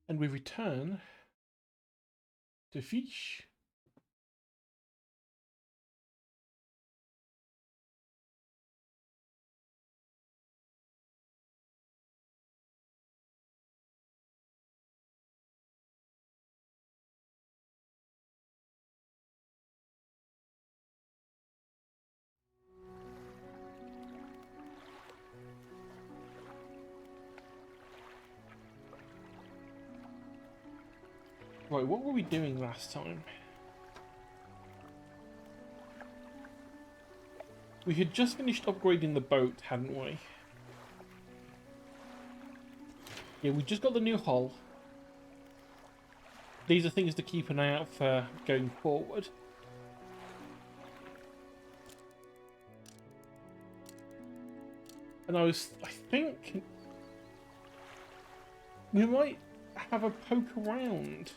And we return to Thicc. Right, what were we doing last time? We had just finished upgrading the boat, hadn't we? Yeah, we just got the new hull. These are things to keep an eye out for going forward. And I think we might have a poke around.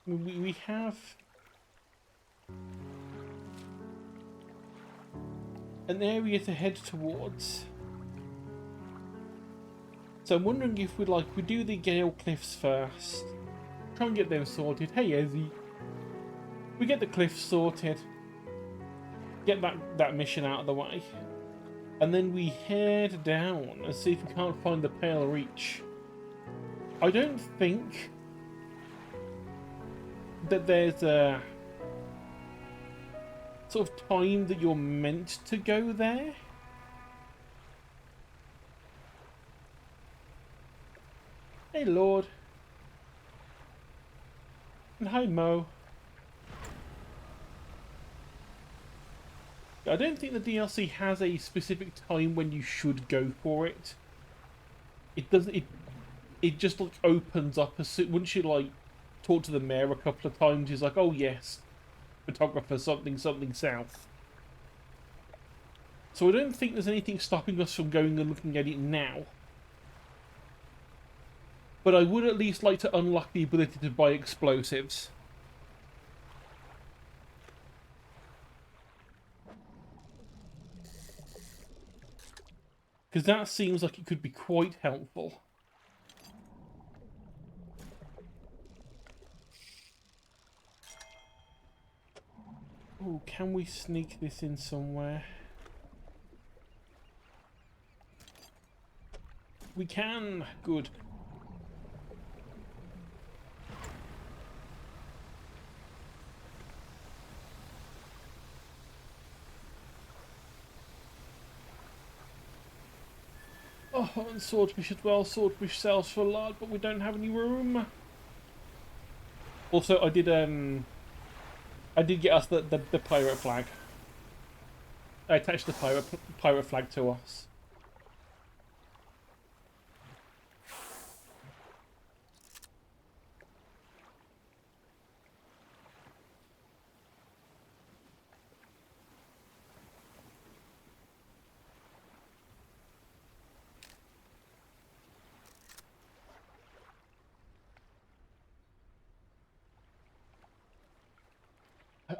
We have an area to head towards. So I'm wondering if we do the Gale Cliffs first. Try and get them sorted. Hey Ezzy. We get the cliffs sorted. Get that mission out of the way. And then we head down and see if we can't find the Pale Reach. I don't think that there's a sort of time that you're meant to go there. Hey Lord. And hi Mo. I don't think the DLC has a specific time when you should go for it. It doesn't. It just like opens up as soon. Once you like talk to the mayor a couple of times, he's like, "Oh yes, photographer something something south." So I don't think there's anything stopping us from going and looking at it now. But I would at least like to unlock the ability to buy explosives. Because that seems like it could be quite helpful. Oh, can we sneak this in somewhere? We can! Good. Oh, and Swordfish as well. Swordfish sells for a lot, but we don't have any room. Also, I did get us the pirate flag. I attached the pirate flag to us.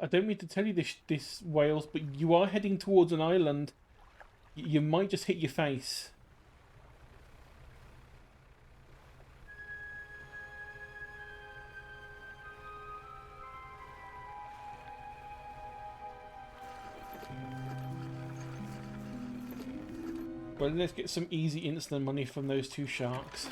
I don't mean to tell you this Wales, but you are heading towards an island. You might just hit your face. Well, let's get some easy instant money from those two sharks.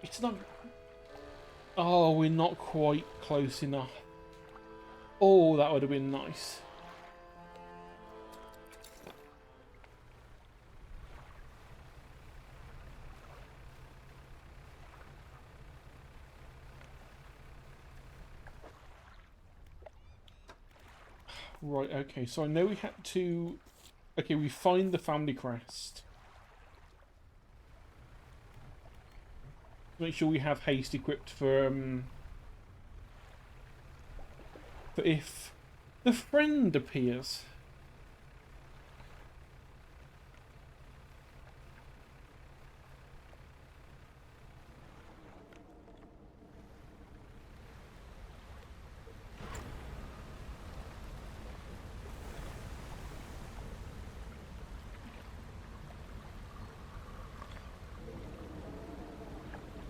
It's not... Oh, we're not quite close enough. Oh, that would have been nice. Right, okay, so I know we had to... Okay, we find the family crest. Make sure we have haste equipped for if the friend appears.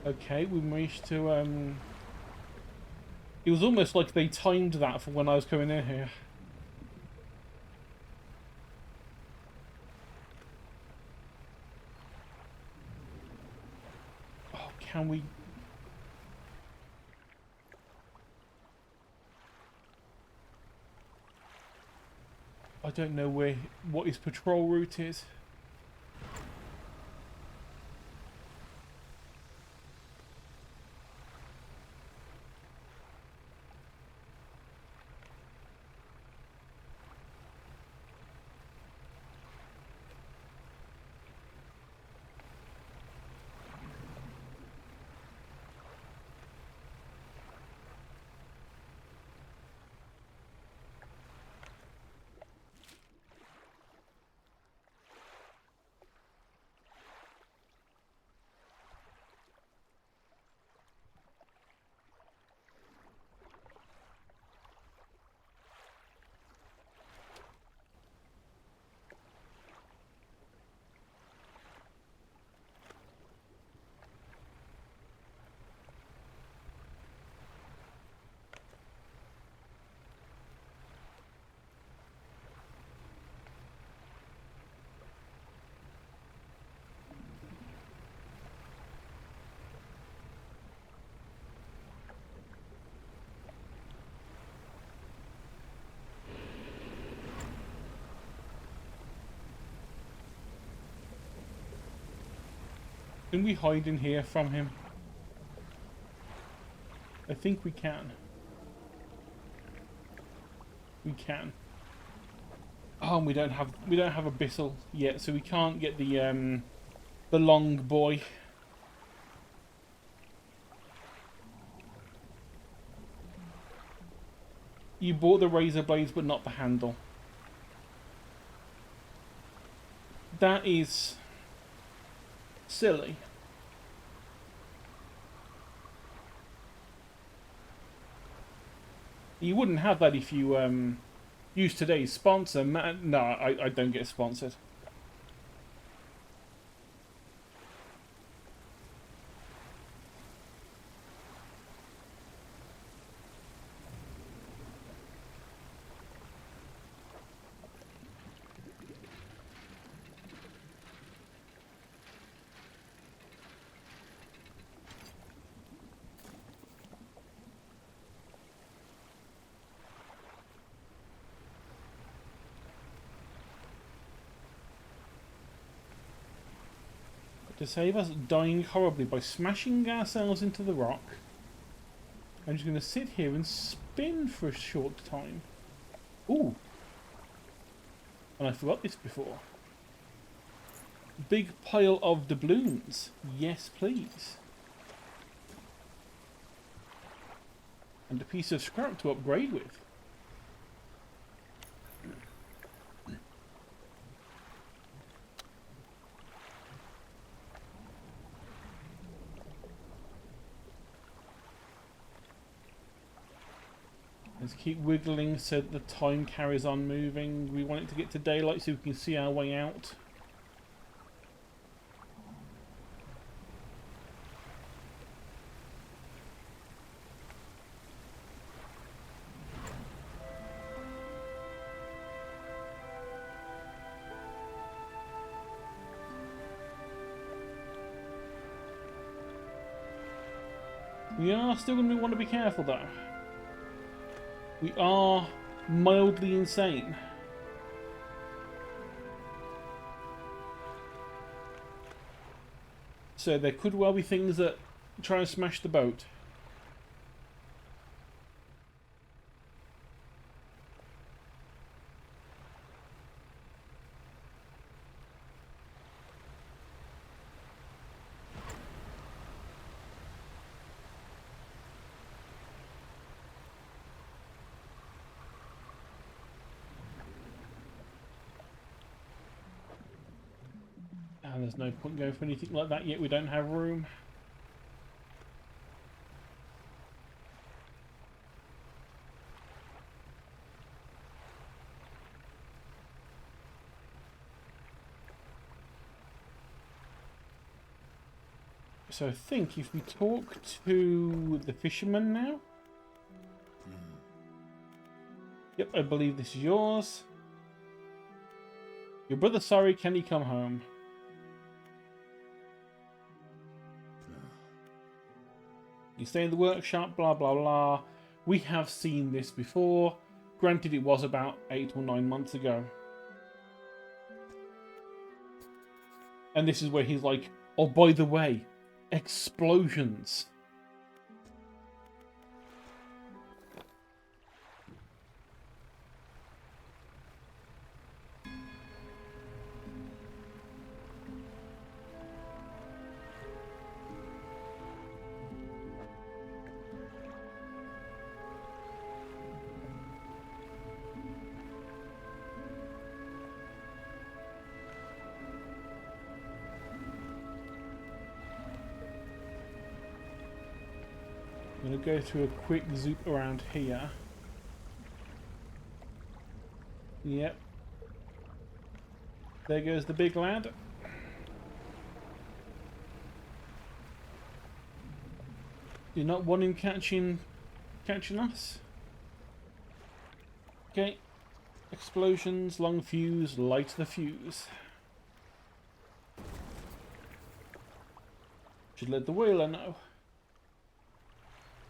Okay, we managed to, it was almost like they timed that for when I was coming in here. Oh, can we... I don't know what his patrol route is. Can we hide in here from him? I think we can. We can. Oh, and we don't have a Bissell yet, so we can't get the long boy. You bought the razor blades, but not the handle. That is silly. You wouldn't have that if you use today's sponsor. No, I don't get sponsored. To save us dying horribly by smashing ourselves into the rock, I'm just going to sit here and spin for a short time. Ooh. And I forgot this before. Big pile of doubloons. Yes, please. And a piece of scrap to upgrade with. Let's keep wiggling so that the time carries on moving. We want it to get to daylight so we can see our way out. We are still going to want to be careful though. We are mildly insane. So there could well be things that try and smash the boat. And there's no point going for anything like that yet. We don't have room. So I think if we talk to the fisherman now. Yep, I believe this is yours. Your brother's sorry, can he come home? You stay in the workshop, blah, blah, blah. We have seen this before. Granted, it was about 8 or 9 months ago. And this is where he's like, oh, by the way, explosions. I'm going to go through a quick zoop around here. Yep. There goes the big lad. Do not want him catching us. Okay. Explosions, long fuse, light the fuse. Should let the whaler know.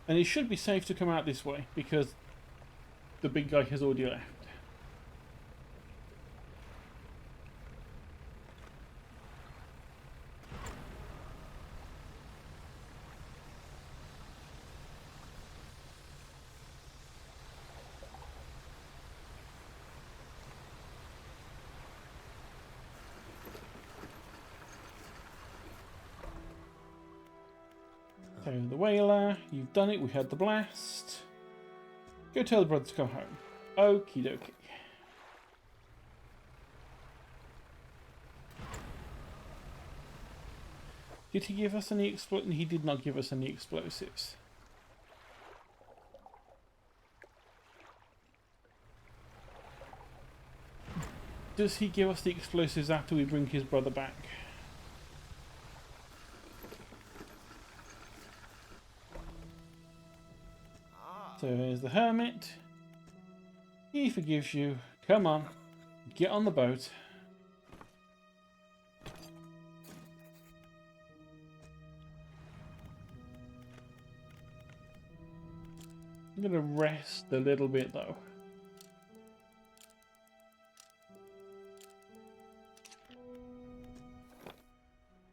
And it should be safe to come out this way, because the big guy has already left. So the whaler, you've done it, we had the blast. Go tell the brothers to come home. Okie dokie. Did he give us any explosives? He did not give us any explosives. Does he give us the explosives after we bring his brother back? So here's the hermit. He forgives you. Come on. Get on the boat. I'm going to rest a little bit though.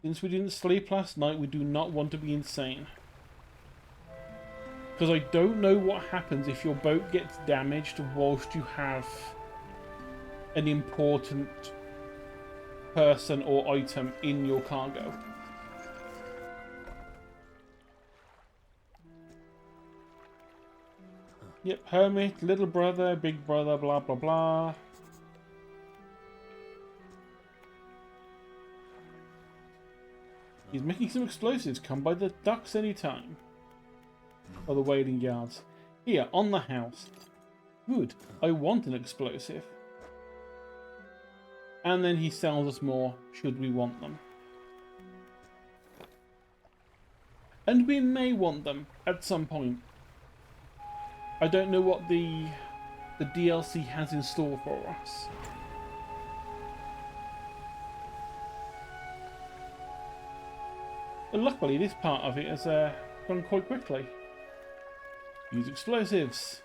Since we didn't sleep last night, we do not want to be insane. Because I don't know what happens if your boat gets damaged whilst you have an important person or item in your cargo. Yep, hermit, little brother, big brother, blah blah blah. He's making some explosives. Come by the docks anytime. Or the whaling yards. Here, on the house. Good. I want an explosive. And then he sells us more, should we want them. And we may want them at some point. I don't know what the DLC has in store for us. But luckily, this part of it has gone quite quickly. Use explosives.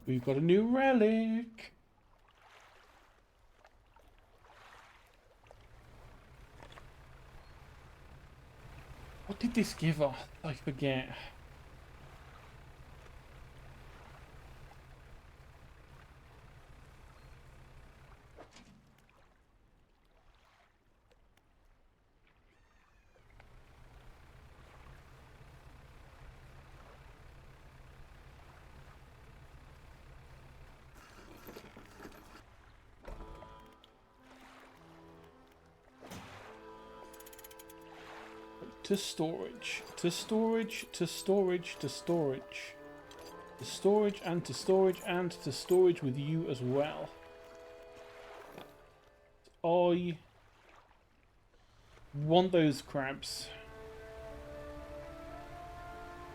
We've got a new relic. What did this give us? I forget. to storage, to storage, to storage, to storage, to storage, and to storage, and to storage with you as well. I want those crabs.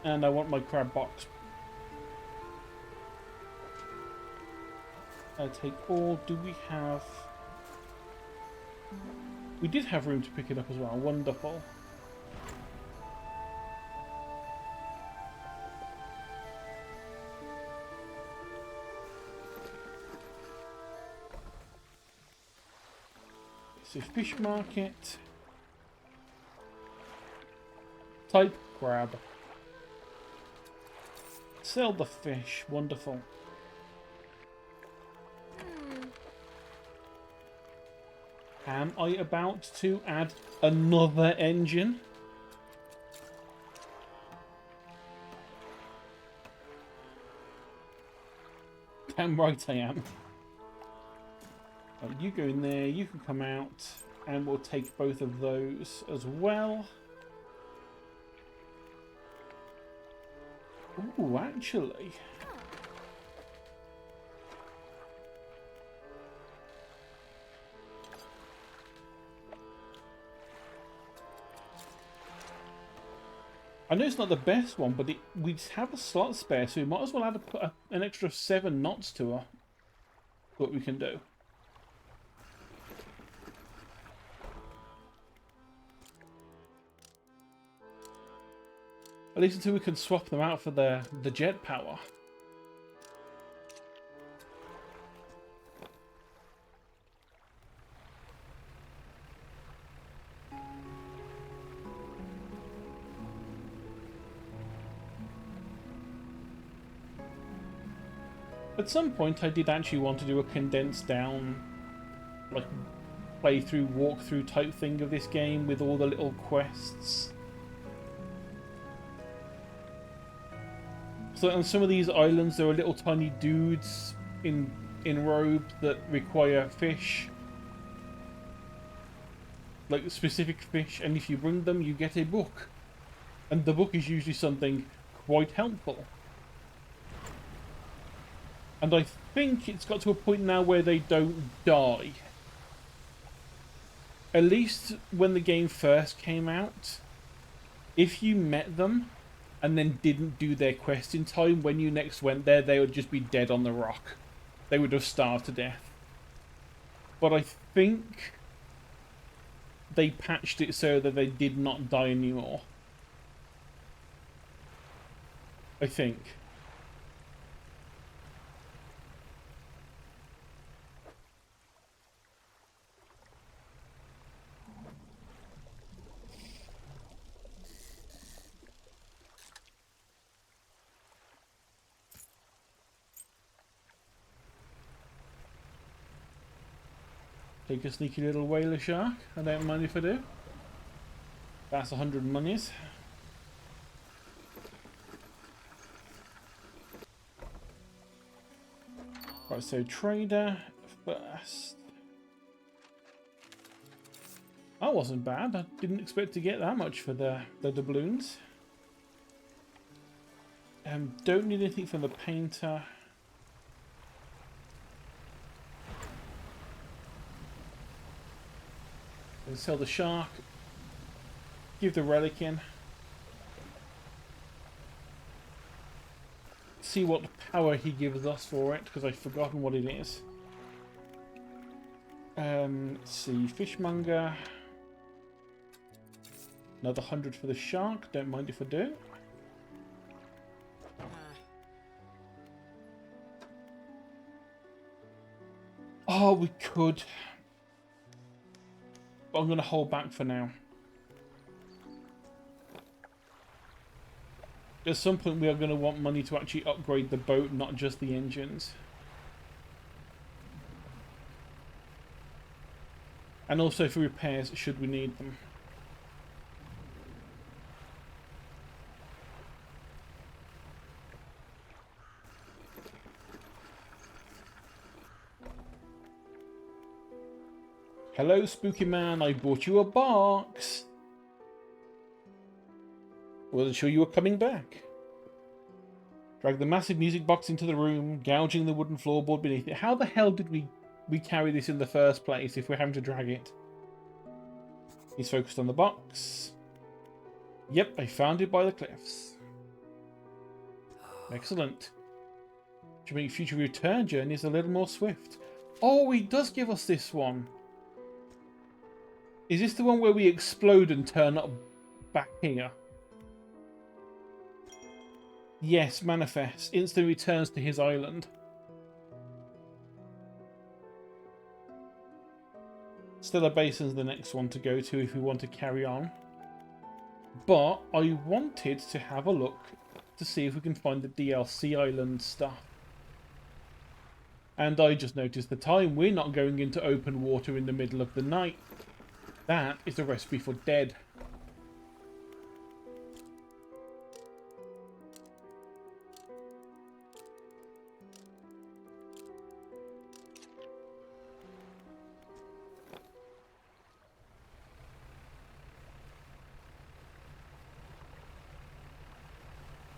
And I want my crab box. I take all. Do we have... We did have room to pick it up as well. Wonderful. So fish market. Type crab. Sell the fish. Wonderful. Am I about to add another engine? Damn right I am. Right, you go in there, you can come out, and we'll take both of those as well. Ooh, actually... I know it's not the best one, but we have a slot spare, so we might as well add an extra 7 knots to her. What we can do. At least until we can swap them out for the jet power. At some point I did actually want to do a condensed down, like, playthrough, walkthrough type thing of this game with all the little quests. So on some of these islands there are little tiny dudes in robes that require fish. Like specific fish, and if you bring them you get a book. And the book is usually something quite helpful. And I think it's got to a point now where they don't die. At least when the game first came out, if you met them and then didn't do their quest in time, when you next went there, they would just be dead on the rock. They would have starved to death. But I think they patched it so that they did not die anymore. I think. Take a sneaky little whaler shark. I don't mind if I do. That's 100 monies. Right, so trader first. That wasn't bad. I didn't expect to get that much for the doubloons. Don't need anything from the painter. And sell the shark. Give the relic in. See what power he gives us for it, because I've forgotten what it is. Let's see, fishmonger. Another 100 for the shark. Don't mind if I do. Oh, we could. But I'm going to hold back for now. At some point we are going to want money to actually upgrade the boat, not just the engines. And also for repairs, should we need them. Hello, spooky man, I bought you a box. Wasn't sure you were coming back. Drag the massive music box into the room, gouging the wooden floorboard beneath it. How the hell did we carry this in the first place if we're having to drag it? He's focused on the box. Yep, I found it by the cliffs. Excellent. To make future return journeys a little more swift. Oh, he does give us this one. Is this the one where we explode and turn up back here? Yes, manifest. Instant returns to his island. Stellar Basin's the next one to go to if we want to carry on. But I wanted to have a look to see if we can find the DLC island stuff. And I just noticed the time. We're not going into open water in the middle of the night. That is a recipe for dead.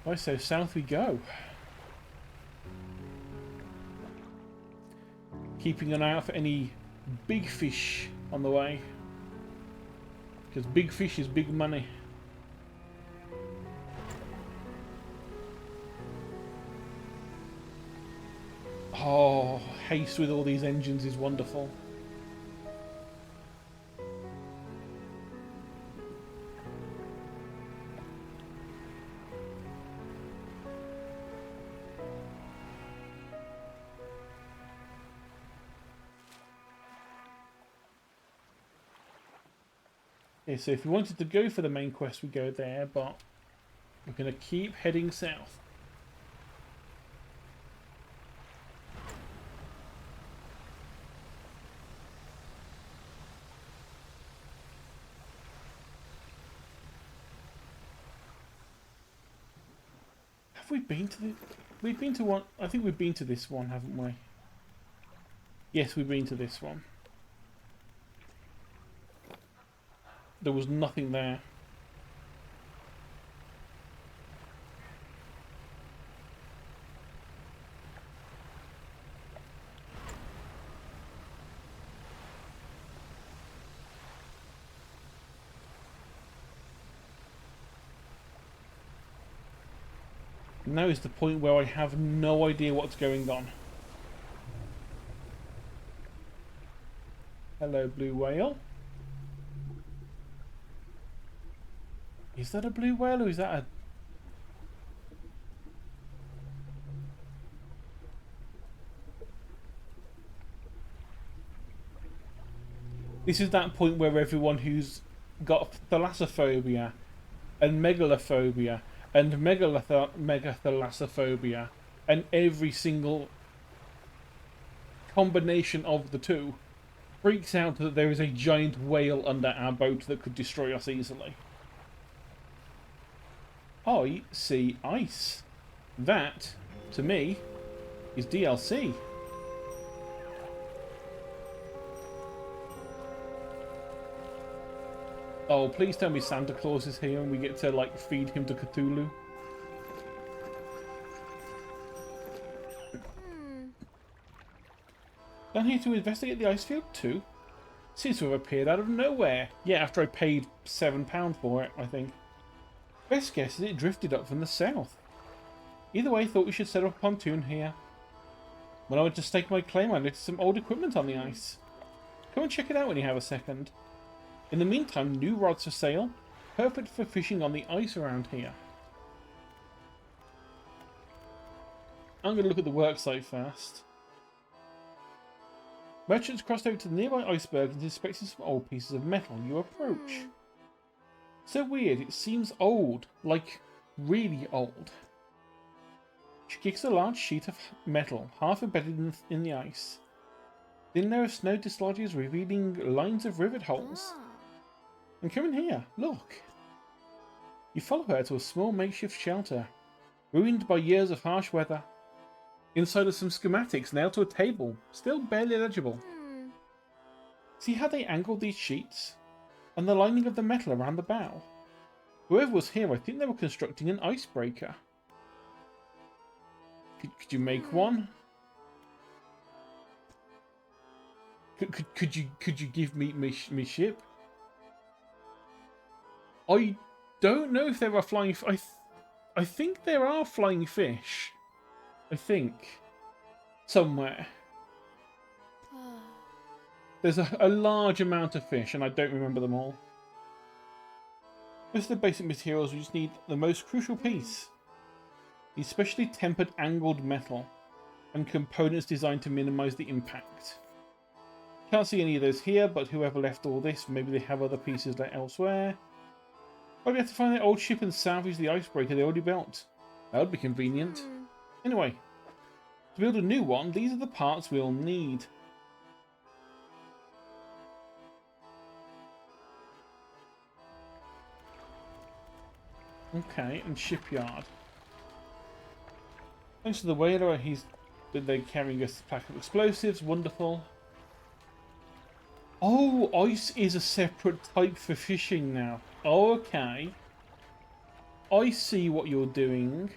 Right, so south we go. Keeping an eye out for any big fish on the way. Because big fish is big money. Oh, haste with all these engines is wonderful. Okay, so if we wanted to go for the main quest, we go there, but we're going to keep heading south. Have we been to the... We've been to one... I think we've been to this one, haven't we? Yes, we've been to this one. There was nothing there. Now is the point where I have no idea what's going on. Hello, blue whale. Is that a blue whale or is that a... This is that point where everyone who's got thalassophobia and megalophobia and megathalassophobia and every single combination of the two freaks out that there is a giant whale under our boat that could destroy us easily. I see ice. That, to me, is DLC. Oh, please tell me Santa Claus is here and we get to, like, feed him to Cthulhu. Down here to investigate the ice field too? Seems to have appeared out of nowhere. Yeah, after I paid £7 for it, I think. Best guess is it drifted up from the south. Either way, thought we should set up a pontoon here. When I went to stake my claim, I noticed some old equipment on the ice. Come and check it out when you have a second. In the meantime, new rods for sale. Perfect for fishing on the ice around here. I'm going to look at the worksite first. Merchants crossed over to the nearby iceberg and inspected some old pieces of metal. You approach. So weird, it seems old, like really old. She kicks a large sheet of metal, half embedded in the ice. Thin layer of snow dislodges, revealing lines of rivet holes. And come in here, look. You follow her to a small makeshift shelter, ruined by years of harsh weather. Inside are some schematics nailed to a table, still barely legible. See how they angled these sheets? And the lining of the metal around the bow. Whoever was here, I think they were constructing an icebreaker. Could you make one? Could you give me ship? I don't know if there are flying. I think there are flying fish. I think somewhere there's a large amount of fish, and I don't remember them all. Most of the basic materials, we just need the most crucial piece: the specially tempered angled metal and components designed to minimize the impact. Can't see any of those here, but whoever left all this, maybe they have other pieces like elsewhere. Probably have to find their old ship and salvage the icebreaker they already built. That would be convenient. Anyway, to build a new one, these are the parts we'll need. Okay, and shipyard. Thanks to the whaler, they're carrying us a pack of explosives. Wonderful. Oh, ice is a separate type for fishing now. Oh, okay. I see what you're doing.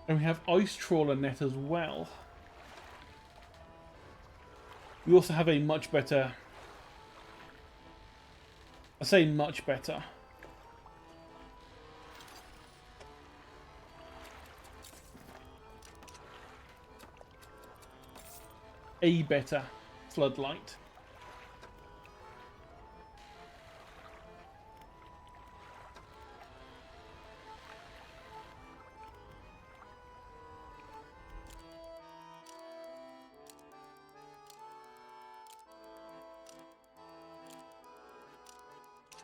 And we have ice trawler net as well. We also have a much better... I say much better. A better floodlight.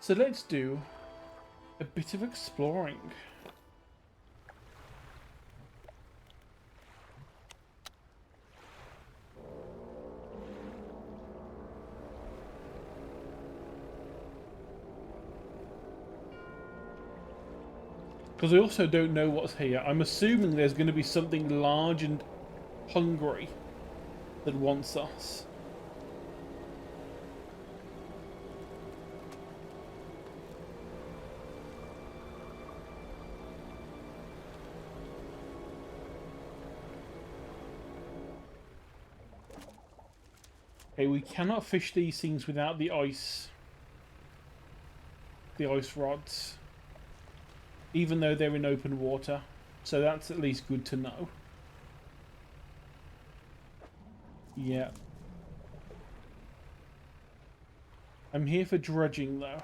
So let's do a bit of exploring. Because I also don't know what's here. I'm assuming there's going to be something large and hungry that wants us. Okay, we cannot fish these things without the ice rods. Even though they're in open water. So that's at least good to know. Yeah. I'm here for dredging though.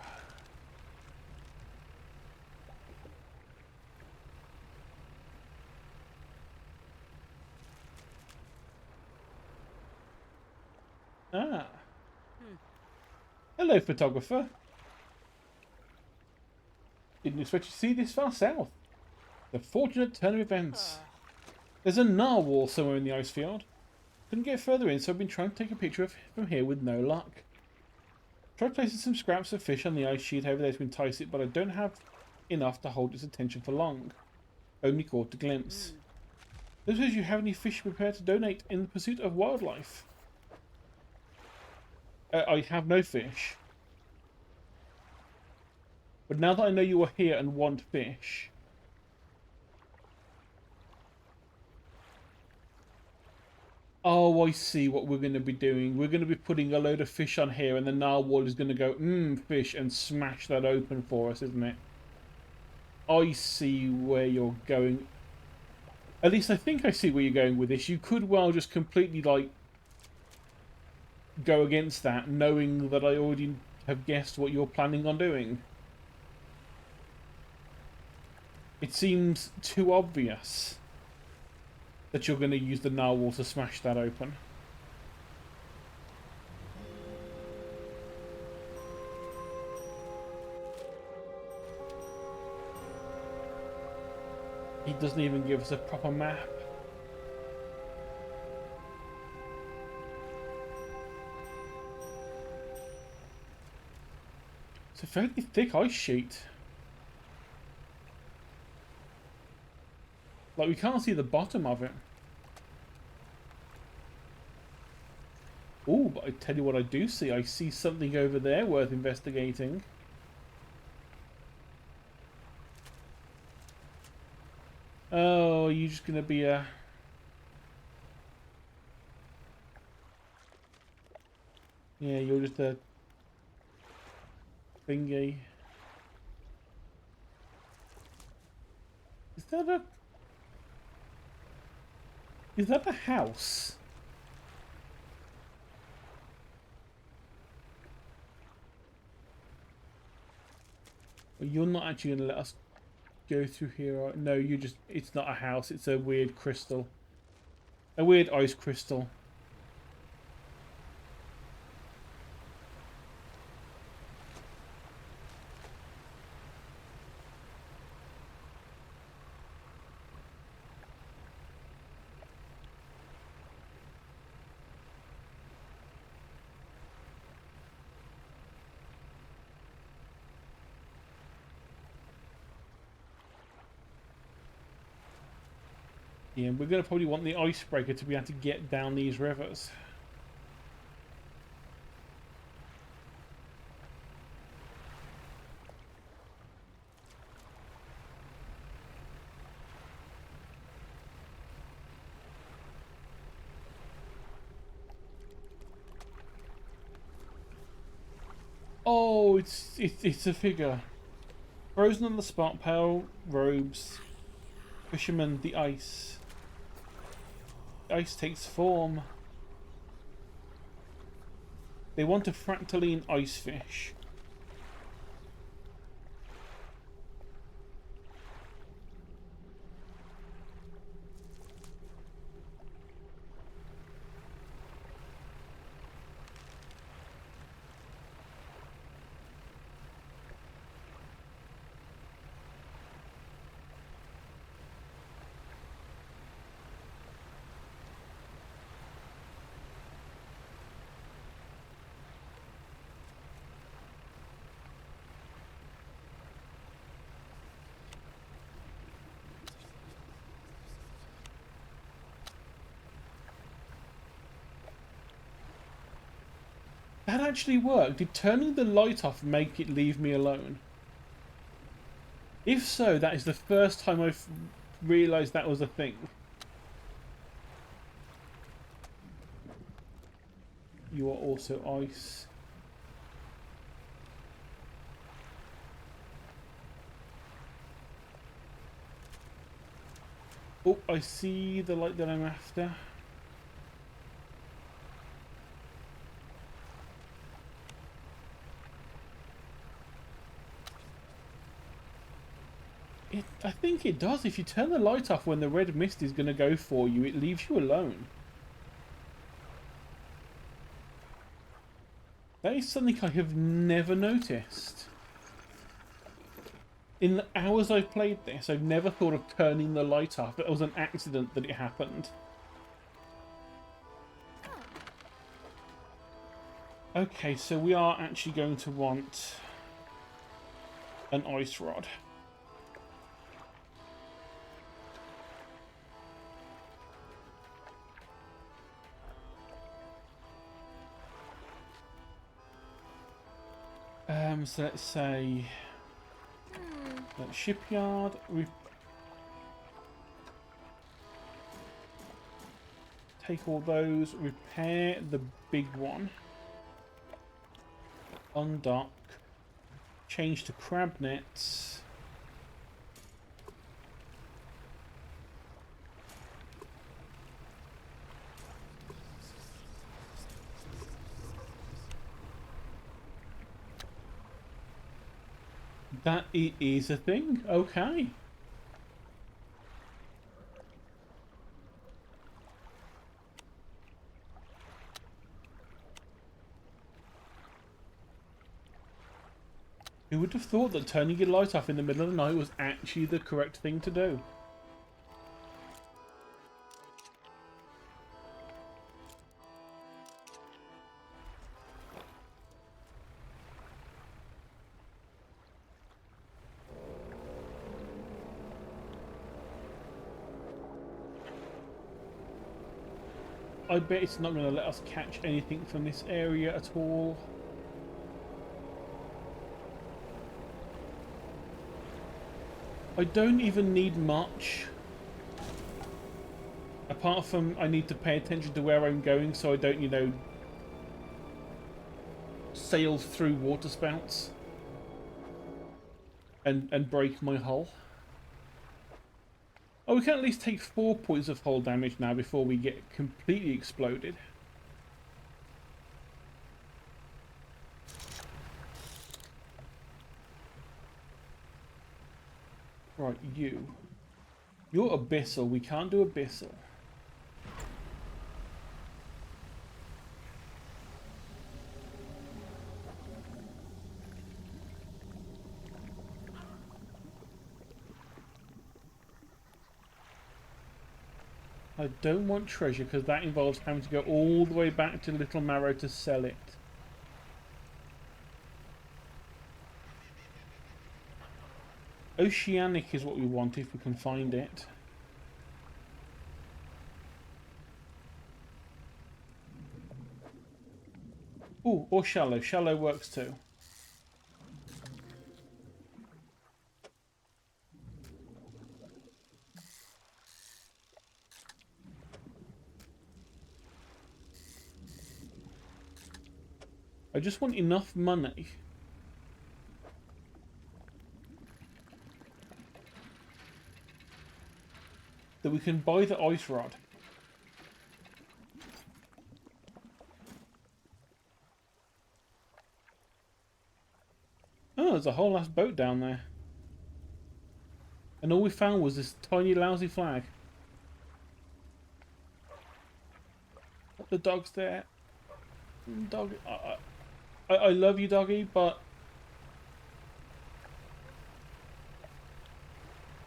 Ah. Hello, photographer. Didn't expect you to see this far south. The fortunate turn of events. There's a narwhal somewhere in the ice field. Couldn't get further in, so I've been trying to take a picture of from here with no luck. Tried placing some scraps of fish on the ice sheet over there to entice it, but I don't have enough to hold its attention for long. Only caught a glimpse. Does you have any fish prepared to donate in the pursuit of wildlife? I have no fish. But now that I know you are here and want fish... Oh, I see what we're going to be doing. We're going to be putting a load of fish on here and the narwhal is going to go, fish, and smash that open for us, isn't it? I see where you're going. At least I think I see where you're going with this. You could well just completely, like, go against that, knowing that I already have guessed what you're planning on doing. It seems too obvious that you're going to use the narwhal to smash that open. He doesn't even give us a proper map. It's a fairly thick ice sheet. Like, we can't see the bottom of it. Oh, but I tell you what I do see. I see something over there worth investigating. Oh, are you just going to be a... Yeah, you're just a... thingy. Is that a... Is that a house? Well, you're not actually going to let us go through here. No, you just... It's not a house. It's a weird crystal. A weird ice crystal. Yeah, we're going to probably want the icebreaker to be able to get down these rivers. Oh, it's a figure. Frozen on the spot, pale robes. Fisherman, the ice. The ice takes form. They want a fractaline ice fish. That actually worked. Did turning the light off make it leave me alone? If so, that is the first time I've realised that was a thing. You are also ice. Oh, I see the light that I'm after. I think it does. If you turn the light off when the red mist is going to go for you, it leaves you alone. That is something I have never noticed. In the hours I've played this, I've never thought of turning the light off. It was an accident that it happened. Okay, so we are actually going to want an ice rod. So let's say that shipyard. We take all those, repair the big one, undock, change to crab nets. That is a thing. Okay. Who would have thought that turning your light off in the middle of the night was actually the correct thing to do? I bet it's not going to let us catch anything from this area at all. I don't even need much. Apart from I need to pay attention to where I'm going so I don't, you know, sail through water spouts and break my hull. Oh, we can at least take 4 points of hull damage now before we get completely exploded. Right, you. You're Abyssal. We can't do Abyssal. I don't want treasure because that involves having to go all the way back to Little Marrow to sell it. Oceanic is what we want if we can find it. Oh, or shallow. Shallow works too. I just want enough money that we can buy the ice rod. Oh, there's a whole ass boat down there. And all we found was this tiny lousy flag. The dog's there. Dog, I love you, doggy, but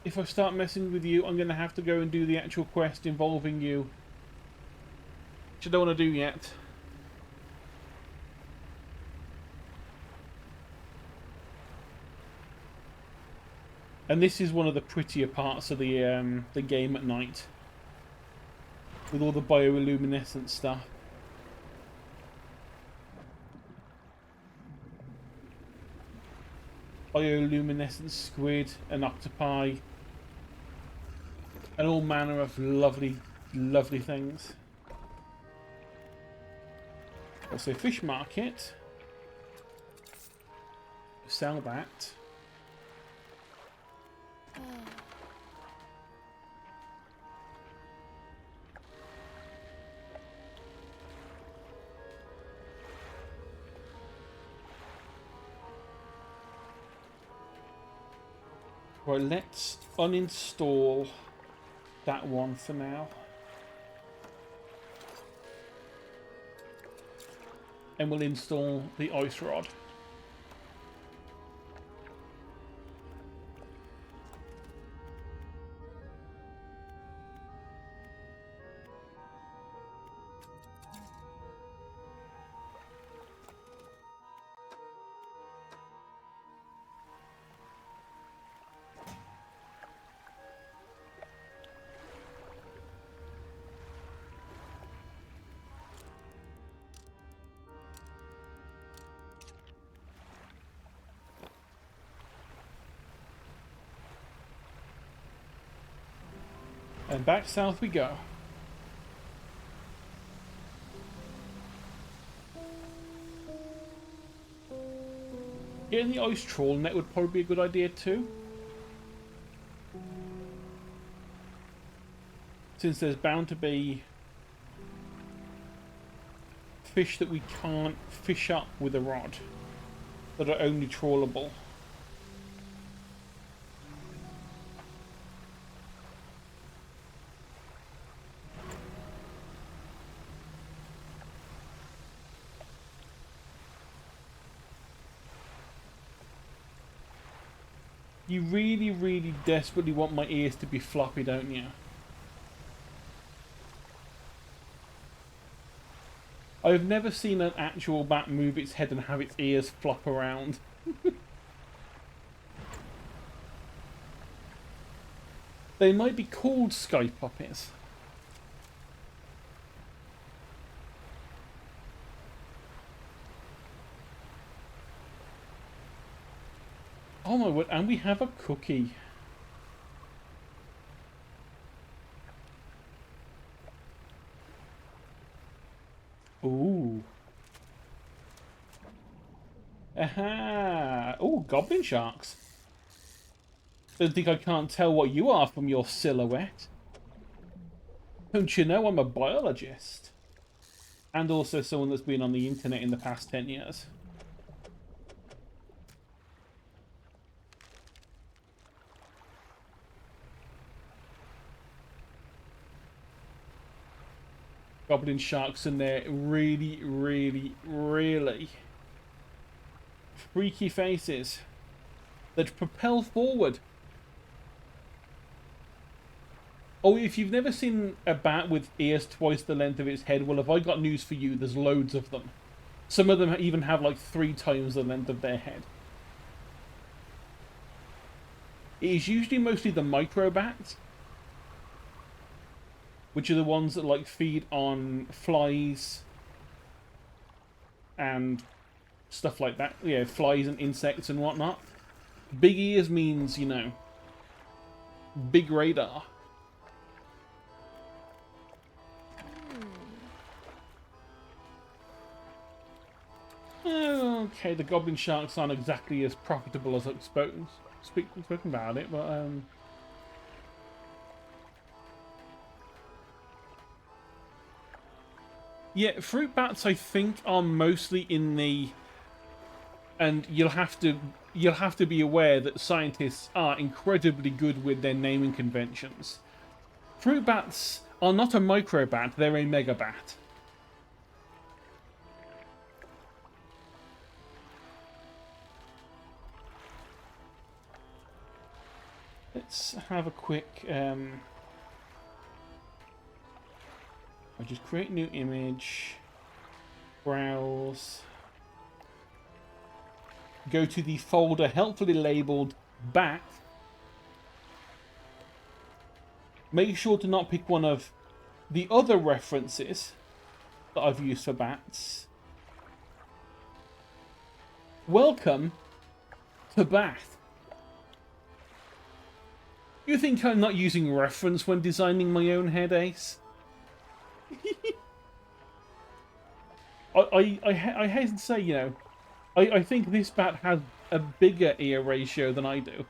if I start messing with you, I'm going to have to go and do the actual quest involving you, which I don't want to do yet. And this is one of the prettier parts of the game at night, with all the bioluminescent stuff. Bioluminescent squid and octopi and all manner of lovely, lovely things. Also, fish market. Sell that. Right, let's uninstall that one for now. And we'll install the ice rod. And back south we go. Getting the ice trawl net would probably be a good idea too. Since there's bound to be fish that we can't fish up with a rod that are only trawlable. You really, really desperately want my ears to be floppy, don't you? I've never seen an actual bat move its head and have its ears flop around. They might be called sky puppets. Oh my word, and we have a cookie. Ooh. Aha! Ooh, goblin sharks. Don't think I can't tell what you are from your silhouette. Don't you know I'm a biologist? And also someone that's been on the internet in the past 10 years. Goblin sharks and their really, really, really freaky faces that propel forward. Oh, if you've never seen a bat with ears twice the length of its head, well, have I got news for you. There's loads of them. Some of them even have like 3 times the length of their head. It is usually mostly the microbats, which are the ones that like feed on flies and stuff like that. Yeah, flies and insects and whatnot. Big ears means, you know, big radar. Okay, the goblin sharks aren't exactly as profitable as I suppose. Speaking about it, but yeah, fruit bats I think are mostly in the, and you'll have to be aware that scientists are incredibly good with their naming conventions. Fruit bats are not a microbat, they're a megabat. Let's have a quick I'll just create new image, browse, go to the folder helpfully labeled bat. Make sure to not pick one of the other references that I've used for bats. Welcome to Bath. You think I'm not using reference when designing my own head, Ace? I hate to say, you know, I think this bat has a bigger ear ratio than I do.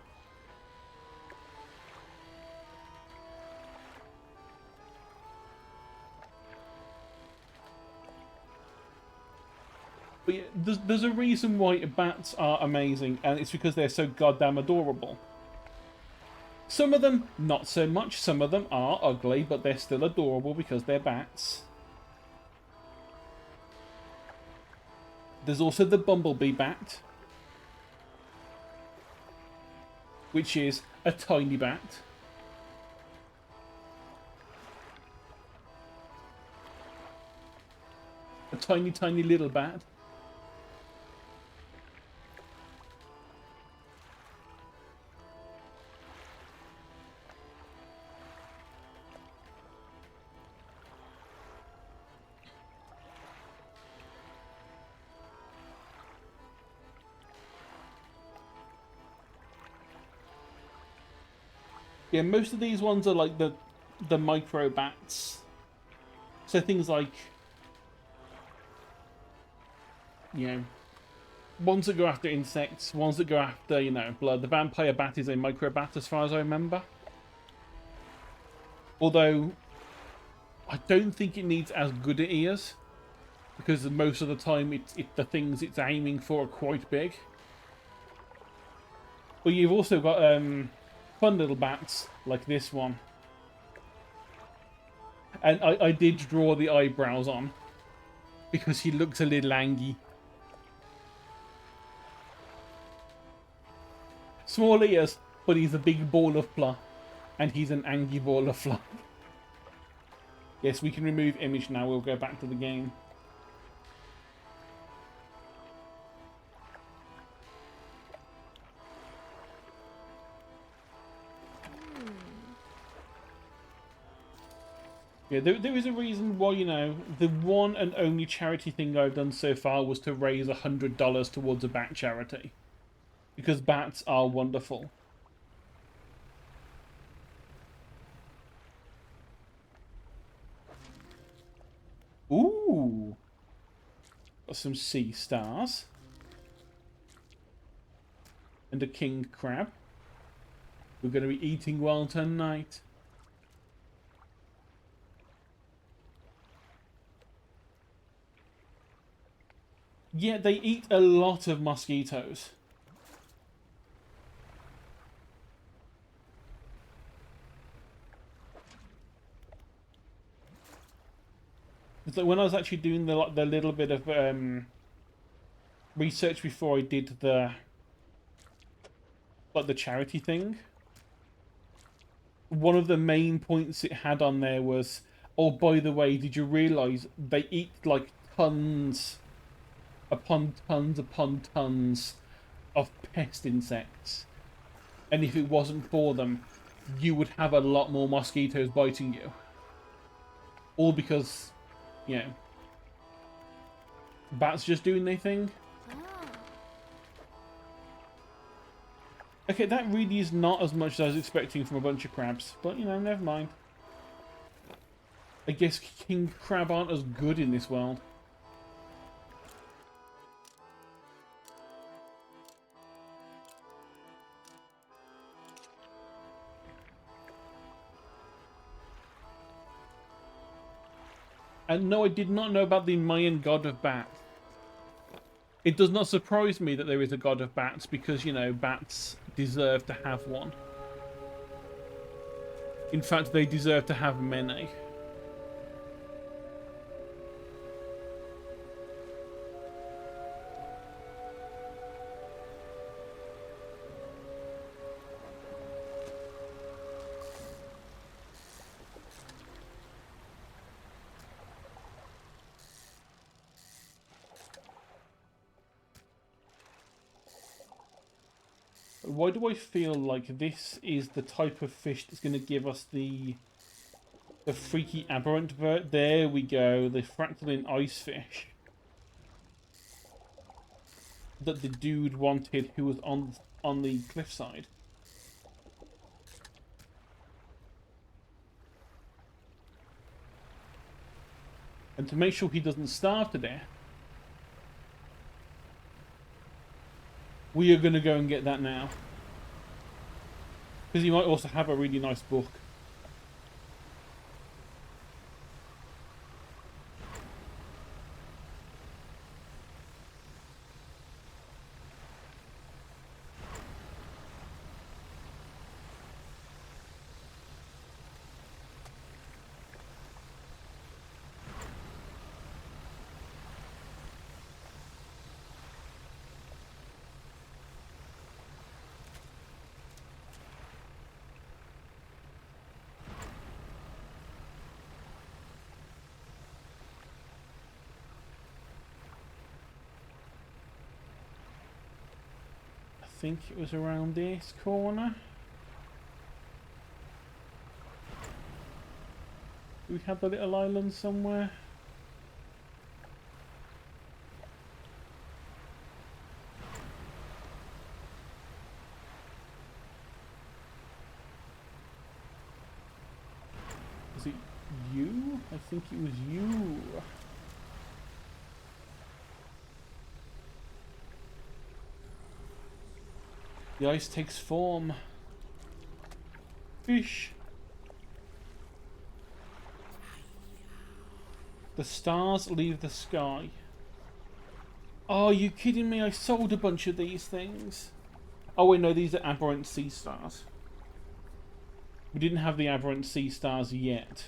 But yeah, there's a reason why bats are amazing, and it's because they're so goddamn adorable. Some of them, not so much. Some of them are ugly, but they're still adorable because they're bats. There's also the bumblebee bat, which is a tiny bat. A tiny, tiny little bat. Yeah, most of these ones are like the micro bats. So things like, you know, ones that go after insects, ones that go after, you know, blood. The vampire bat is a micro bat as far as I remember. Although, I don't think it needs as good ears, because most of the time the things it's aiming for are quite big. But you've also got fun little bats, like this one. And I did draw the eyebrows on, because he looks a little angry. Small ears, but he's a big ball of fluff. And he's an angry ball of fluff. Yes, we can remove image now, we'll go back to the game. Yeah, there is a reason why, you know, the one and only charity thing I've done so far was to raise $100 towards a bat charity. because bats are wonderful. Ooh. Got some sea stars. And a king crab. We're going to be eating well tonight. Yeah, they eat a lot of mosquitoes. It's like when I was actually doing the little bit of research before I did the charity thing. One of the main points it had on there was, oh, by the way, did you realise they eat like tons upon tons upon tons of pest insects, and if it wasn't for them, you would have a lot more mosquitoes biting you. All because, you know, bats just doing their thing. Okay, that really is not as much as I was expecting from a bunch of crabs, but you know, never mind. I guess king crab aren't as good in this world. And no, I did not know about the Mayan god of bats. It does not surprise me that there is a god of bats because, you know, bats deserve to have one. In fact, they deserve to have many. Why do I feel like this is the type of fish that's going to give us the freaky aberrant bird? There we go, the fractaline ice fish that the dude wanted who was on the cliffside. And to make sure he doesn't starve to death, we are going to go and get that now. Because he might also have a really nice book. I think it was around this corner. Do we have the little island somewhere? Was it you? I think it was you. The ice takes form. Fish. The stars leave the sky. Oh, are you kidding me? I sold a bunch of these things. Oh wait, no, these are aberrant sea stars. We didn't have the aberrant sea stars yet.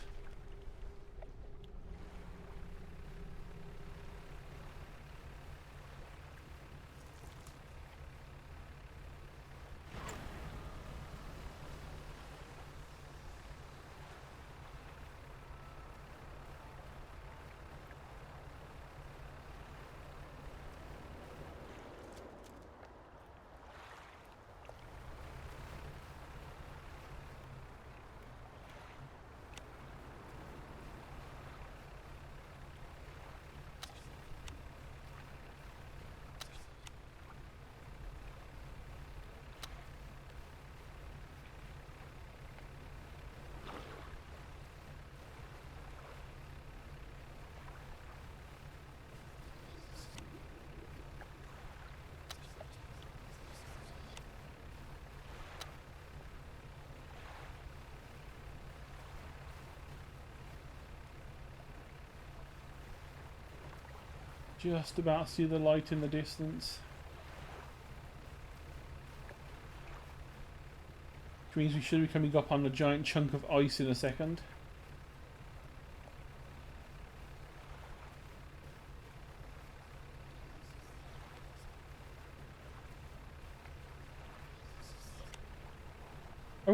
Just about see the light in the distance. Which means we should be coming up on a giant chunk of ice in a second. I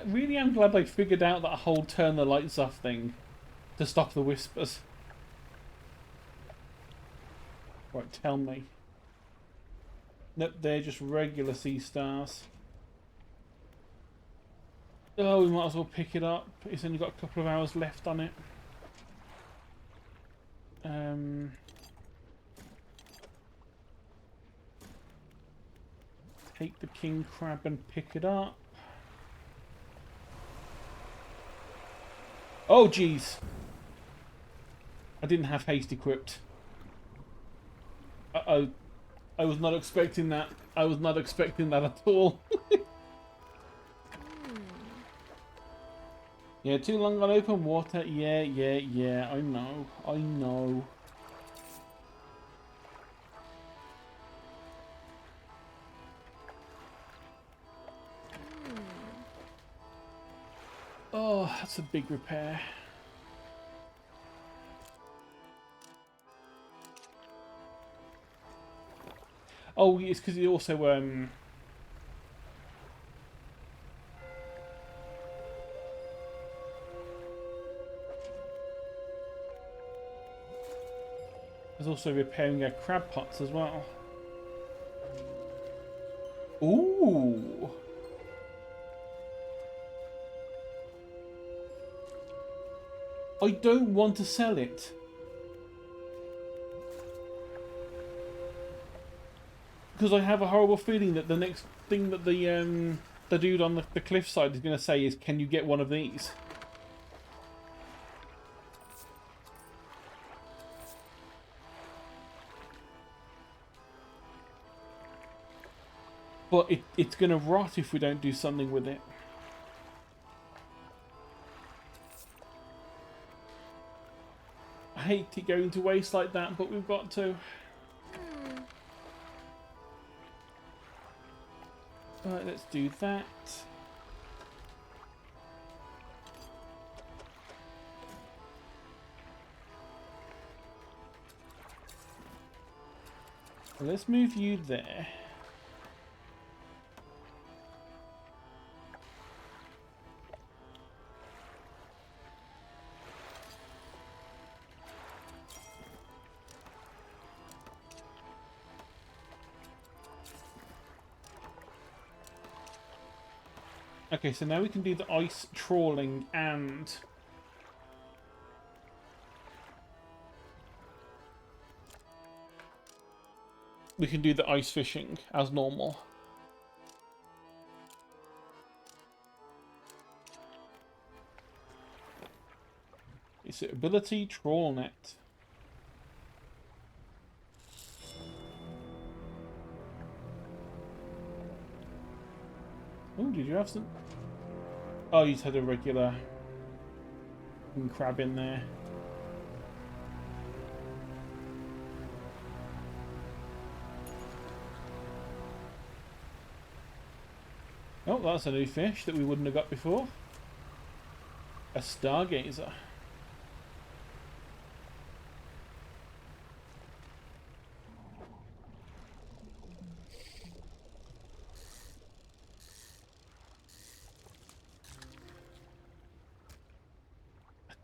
really am glad I figured out that whole turn the lights off thing to stop the whispers. Right, tell me. Nope, they're just regular sea stars. Oh, we might as well pick it up. It's only got a couple of hours left on it. Take the king crab and pick it up. Oh, jeez. I didn't have haste equipped. Uh-oh. I was not expecting that. I was not expecting that at all. Yeah, too long on open water. Yeah. I know. Oh, that's a big repair. Oh, it's because it also there's also repairing our crab pots as well. Ooh. I don't want to sell it. Because I have a horrible feeling that the next thing that the dude on the cliffside is going to say is, "Can you get one of these?" But it's going to rot if we don't do something with it. I hate it going to waste like that, but we've got to. Alright, let's do that. Let's move you there. Okay, so now we can do the ice trawling and we can do the ice fishing as normal. It's ability trawl net. Oh, did you have some? Oh, you just had a regular crab in there. Oh, that's a new fish that we wouldn't have got before. A stargazer.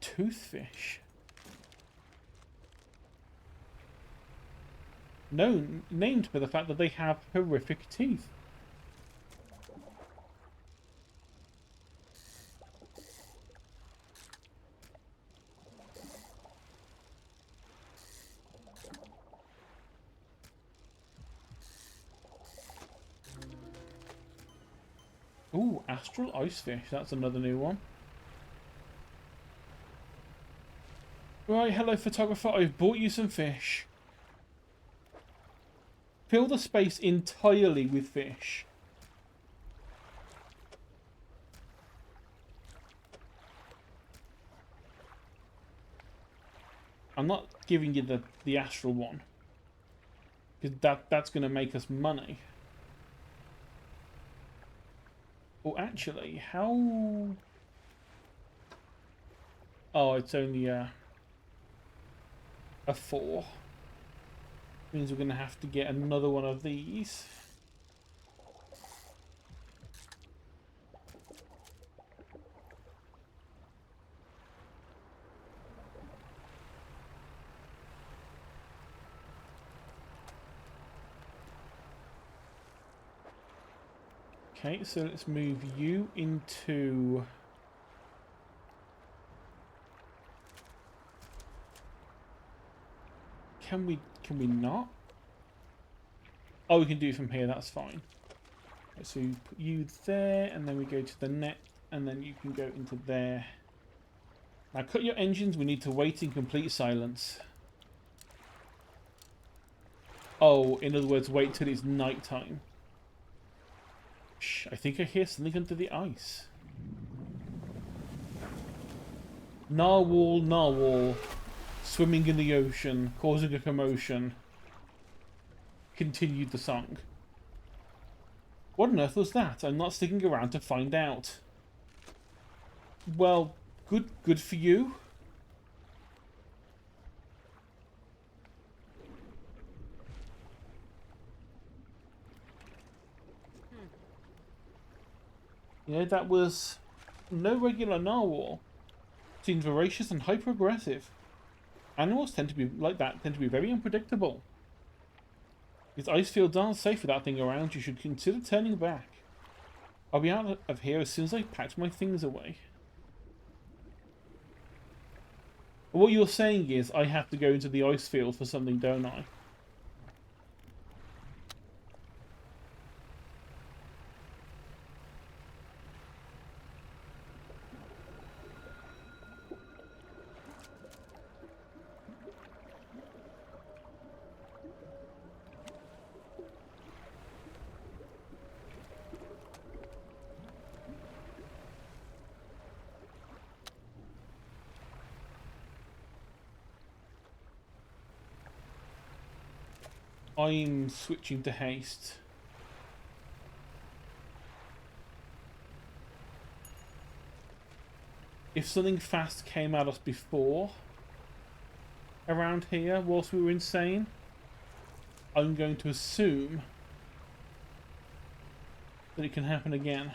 Toothfish. No, named for the fact that they have horrific teeth. Ooh, astral icefish. That's another new one. Right, hello photographer, I've bought you some fish. Fill the space entirely with fish. I'm not giving you the astral one. Because that's going to make us money. Oh, actually, how... Oh, it's only a 4. Means we're going to have to get another one of these. Okay, so let's move you into... Can we not? Oh, we can do it from here, that's fine. So you put you there, and then we go to the net, and then you can go into there. Now cut your engines, we need to wait in complete silence. Oh, in other words, wait till it's night time. Shh, I think I hear something under the ice. Narwhal, narwhal, swimming in the ocean, causing a commotion. Continued the song. What on earth was that? I'm not sticking around to find out. Well, good for you. Yeah, that was no regular narwhal. Seems voracious and hyper-aggressive. Animals tend to be like that, tend to be very unpredictable. These ice fields aren't safe with that thing around. You should consider turning back. I'll be out of here as soon as I packed my things away. What you're saying is I have to go into the ice field for something, don't I? I'm switching to haste. If something fast came at us before around here whilst we were insane, I'm going to assume that it can happen again.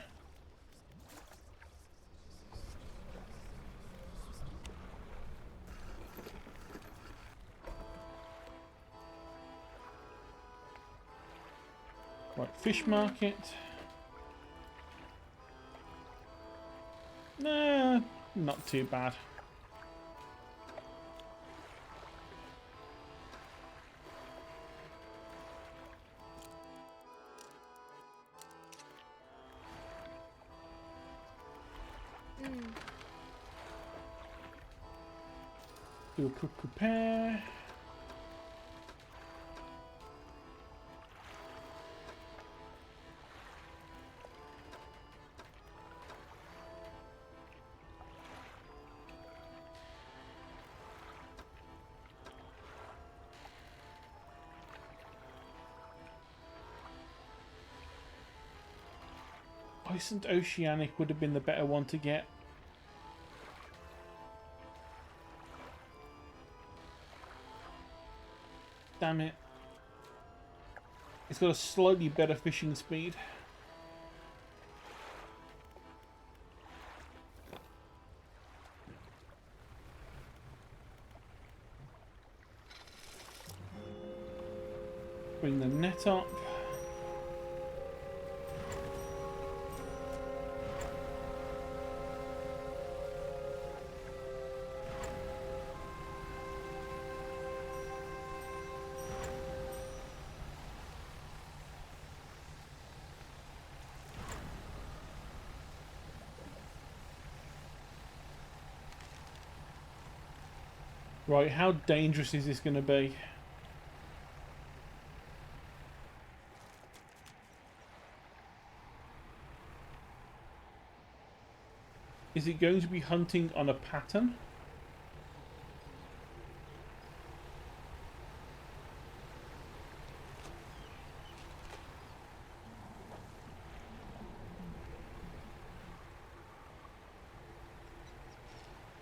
Right, fish market. Nah, not too bad. Do a quick repair. Ice and Oceanic would have been the better one to get. Damn it. It's got a slightly better fishing speed. Bring the net up. Right, how dangerous is this going to be? Is it going to be hunting on a pattern?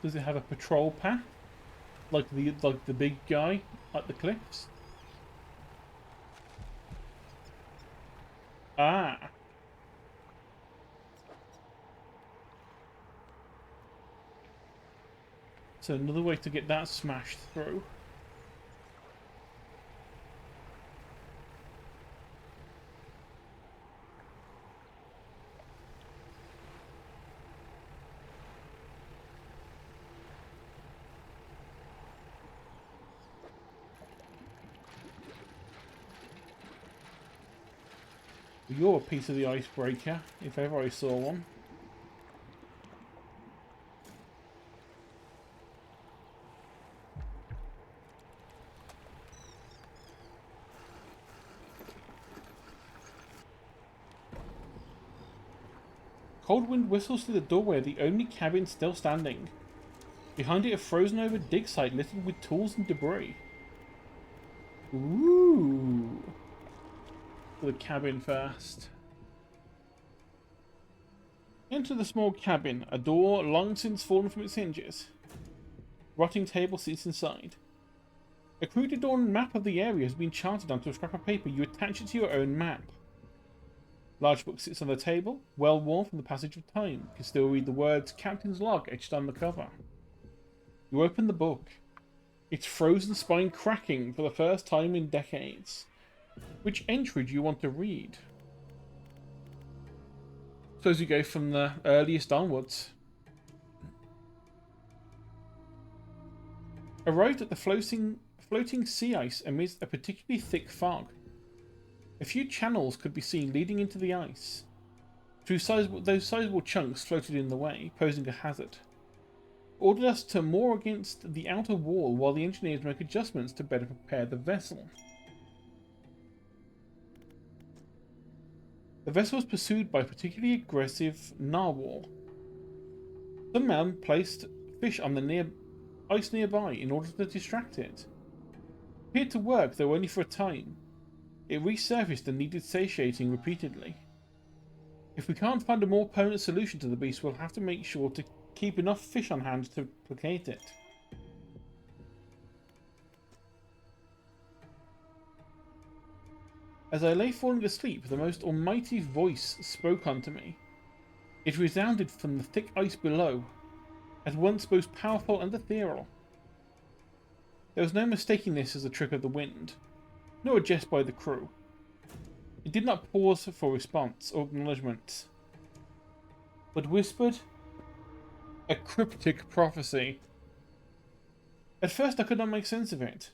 Does it have a patrol path? Like the big guy at the cliffs? Ah. So another way to get that smashed through. You're a piece of the icebreaker, if ever I saw one. Cold wind whistles through the doorway of the only cabin still standing. Behind it, a frozen-over dig site littered with tools and debris. Ooh. For the cabin first. Enter the small cabin, a door long since fallen from its hinges. Rotting table sits inside. A crude adorned map of the area has been charted onto a scrap of paper. You attach it to your own map. Large book sits on the table, well worn from the passage of time. You can still read the words Captain's Log etched on the cover. You open the book. Its frozen spine cracking for the first time in decades. Which entry do you want to read? So as you go from the earliest onwards. Arrived at the floating sea ice amidst a particularly thick fog. A few channels could be seen leading into the ice. Those sizable chunks floated in the way, posing a hazard. Ordered us to moor against the outer wall while the engineers make adjustments to better prepare the vessel. The vessel was pursued by a particularly aggressive narwhal. Some men placed fish on the ice nearby in order to distract it. It appeared to work, though only for a time. It resurfaced and needed satiating repeatedly. If we can't find a more permanent solution to the beast, we'll have to make sure to keep enough fish on hand to placate it. As I lay falling asleep, the most almighty voice spoke unto me. It resounded from the thick ice below, at once both powerful and ethereal. There was no mistaking this as a trick of the wind, nor a jest by the crew. It did not pause for response or acknowledgement, but whispered a cryptic prophecy. At first I could not make sense of it.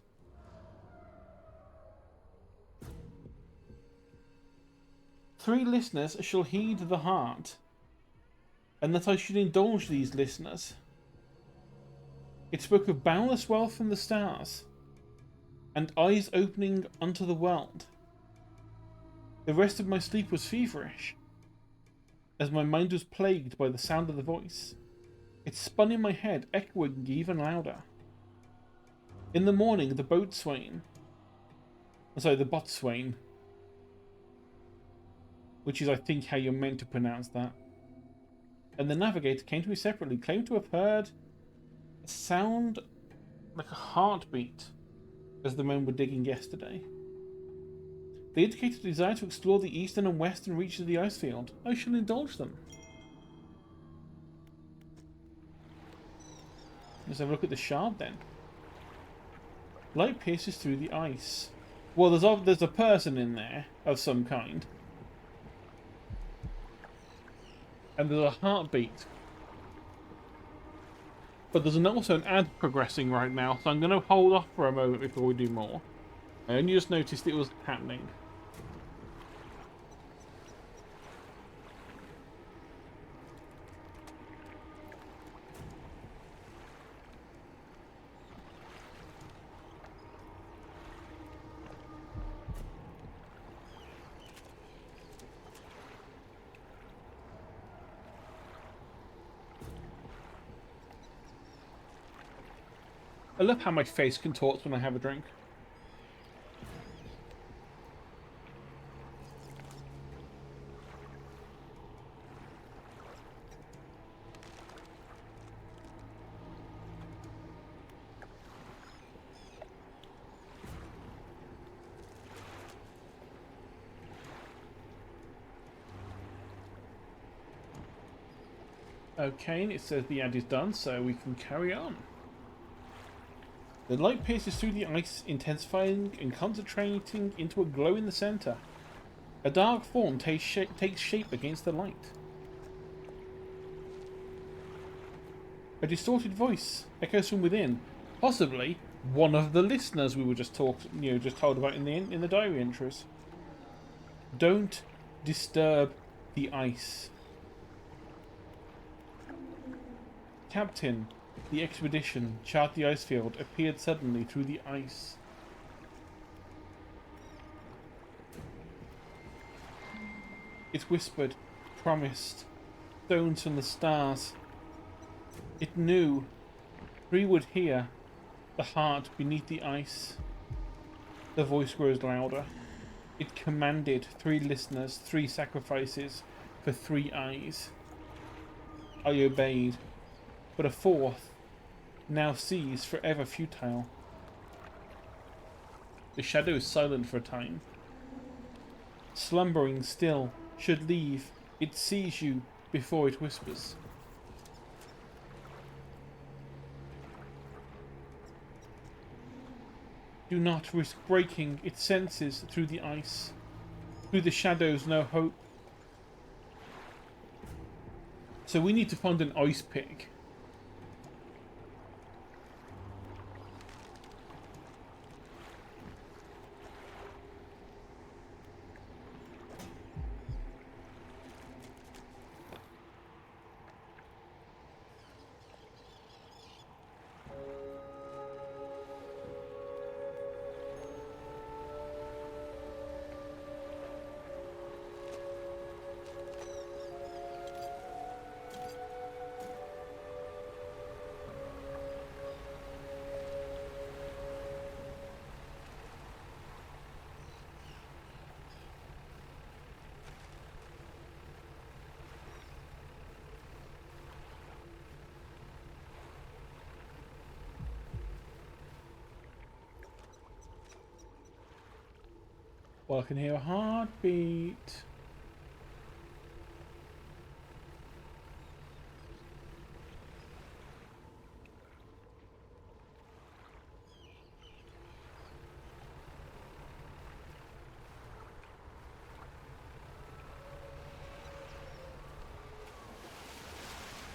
Three listeners shall heed the heart, and that I should indulge these listeners. It spoke of boundless wealth from the stars, and eyes opening unto the world. The rest of my sleep was feverish, as my mind was plagued by the sound of the voice. It spun in my head, echoing even louder. In the morning, the boatswain, which is, I think, how you're meant to pronounce that, and the navigator came to me separately, claimed to have heard a sound like a heartbeat as the men were digging yesterday. They indicated a desire to explore the eastern and western reaches of the ice field. I shall indulge them. Let's have a look at the shard then. Light pierces through the ice. Well, there's a person in there of some kind. And there's a heartbeat. But there's also an ad progressing right now, so I'm going to hold off for a moment before we do more. I only just noticed it was happening. I love how my face contorts when I have a drink. Okay, and it says the ad is done, so we can carry on. The light pierces through the ice, intensifying and concentrating into a glow in the center. A dark form takes shape against the light. A distorted voice echoes from within, possibly one of the listeners we were just told about in the diary entries. Don't disturb the ice. Captain, the expedition, chart the ice field, appeared suddenly through the ice. It whispered, promised, stones from the stars. It knew, 3 would hear, the heart beneath the ice. The voice grows louder. It commanded 3 listeners, 3 sacrifices for 3 eyes. I obeyed, but a 4th now sees forever futile. The shadow is silent for a time. Slumbering still, should leave, it sees you before it whispers. Do not risk breaking its senses through the ice. Through the shadows, no hope. So we need to find an ice pick. Well, I can hear a heartbeat.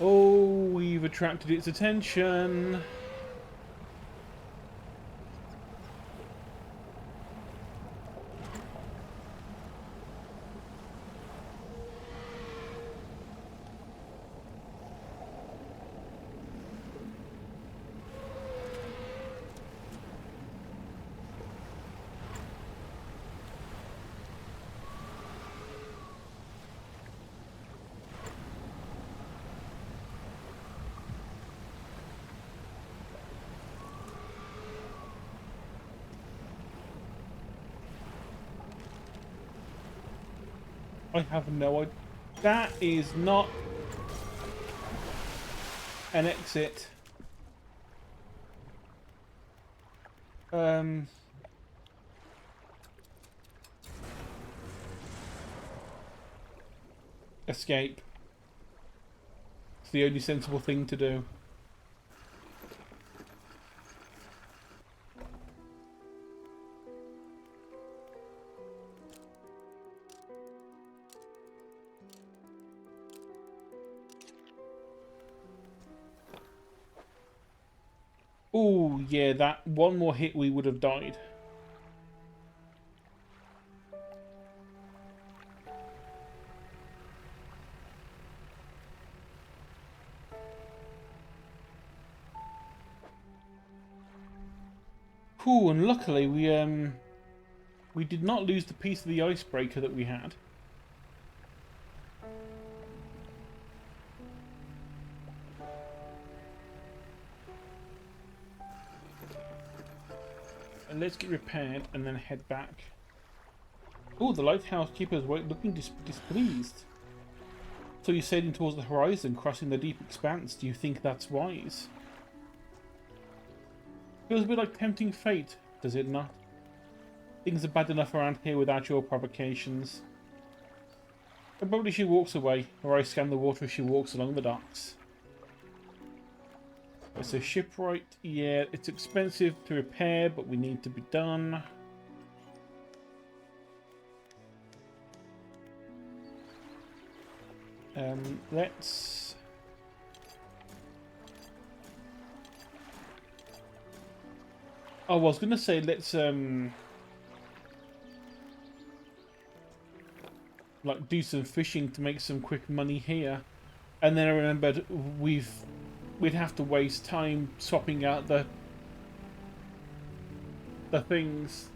Oh, we've attracted its attention. I have no idea. That is not an exit. Escape. It's the only sensible thing to do. Oh, yeah, that one more hit we would have died. Ooh, and luckily we did not lose the piece of the icebreaker that we had. And let's get repaired and then head back. Oh, the lighthouse keeper's looking displeased. So you're sailing towards the horizon, crossing the deep expanse. Do you think that's wise? Feels a bit like tempting fate, does it not? Things are bad enough around here without your provocations. Abruptly she walks away. Her eyes scan the water as she walks along the docks. It's a shipwright. Yeah, it's expensive to repair, but we need to be done. Let's... Oh, I was gonna say let's like do some fishing to make some quick money here, and then I remembered we'd have to waste time swapping out the things.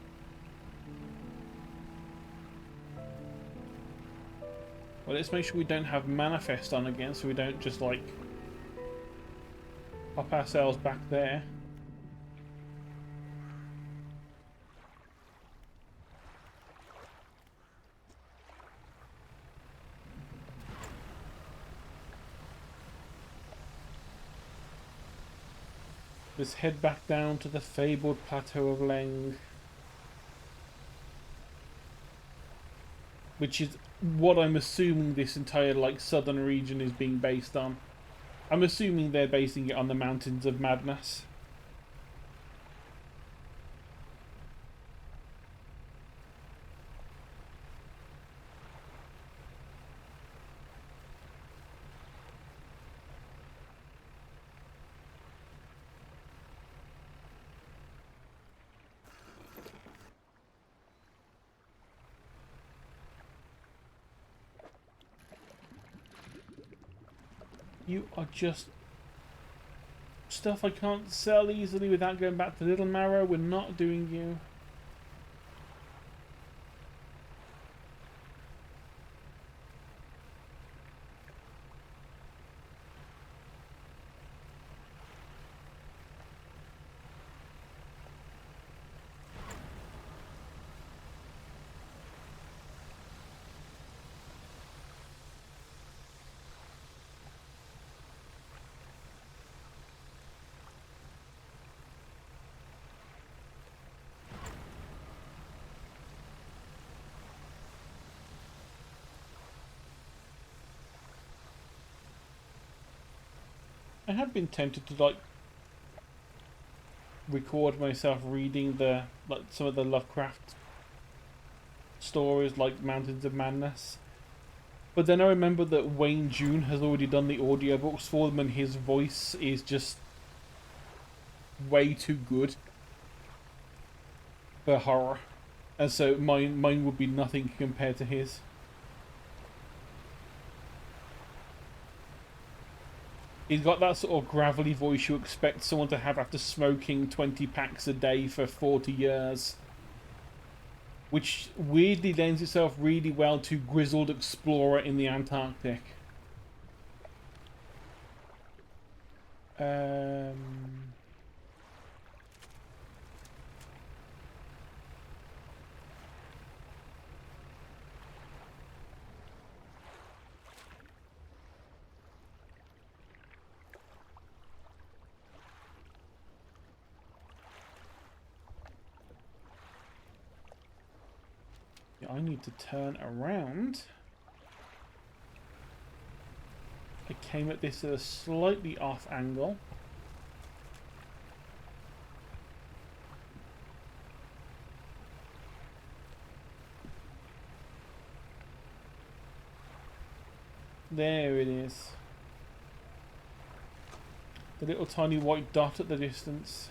Well, let's make sure we don't have manifest on again, so we don't just like pop ourselves back there. Let's head back down to the fabled plateau of Leng, which is what I'm assuming this entire like southern region is being based on. I'm assuming they're basing it on the Mountains of Madness. You are just stuff I can't sell easily without going back to Little Marrow. We're not doing you. I have been tempted to like record myself reading the like some of the Lovecraft stories like Mountains of Madness. But then I remember that Wayne June has already done the audiobooks for them and his voice is just way too good for horror. And so mine would be nothing compared to his. He's got that sort of gravelly voice you expect someone to have after smoking 20 packs a day for 40 years. Which weirdly lends itself really well to grizzled explorer in the Antarctic. Yeah, I need to turn around. I came at this at a slightly off angle. There it is. The little tiny white dot at the distance.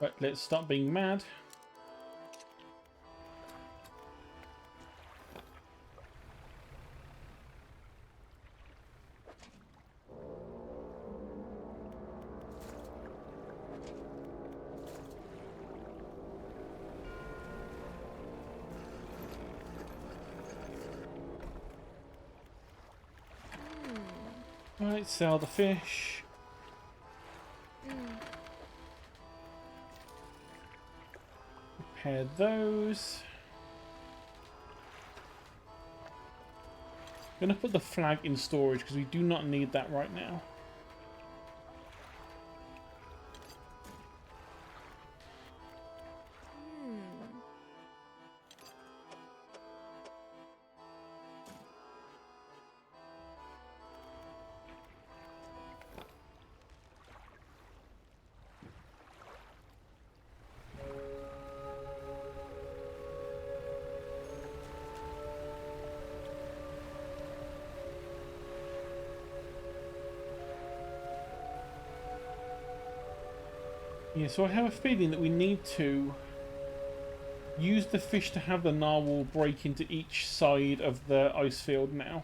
Right, let's stop being mad. Right, sell the fish. repair those. I'm going to put the flag in storage because we do not need that right now. Yeah, so I have a feeling that we need to use the fish to have the narwhal break into each side of the ice field now.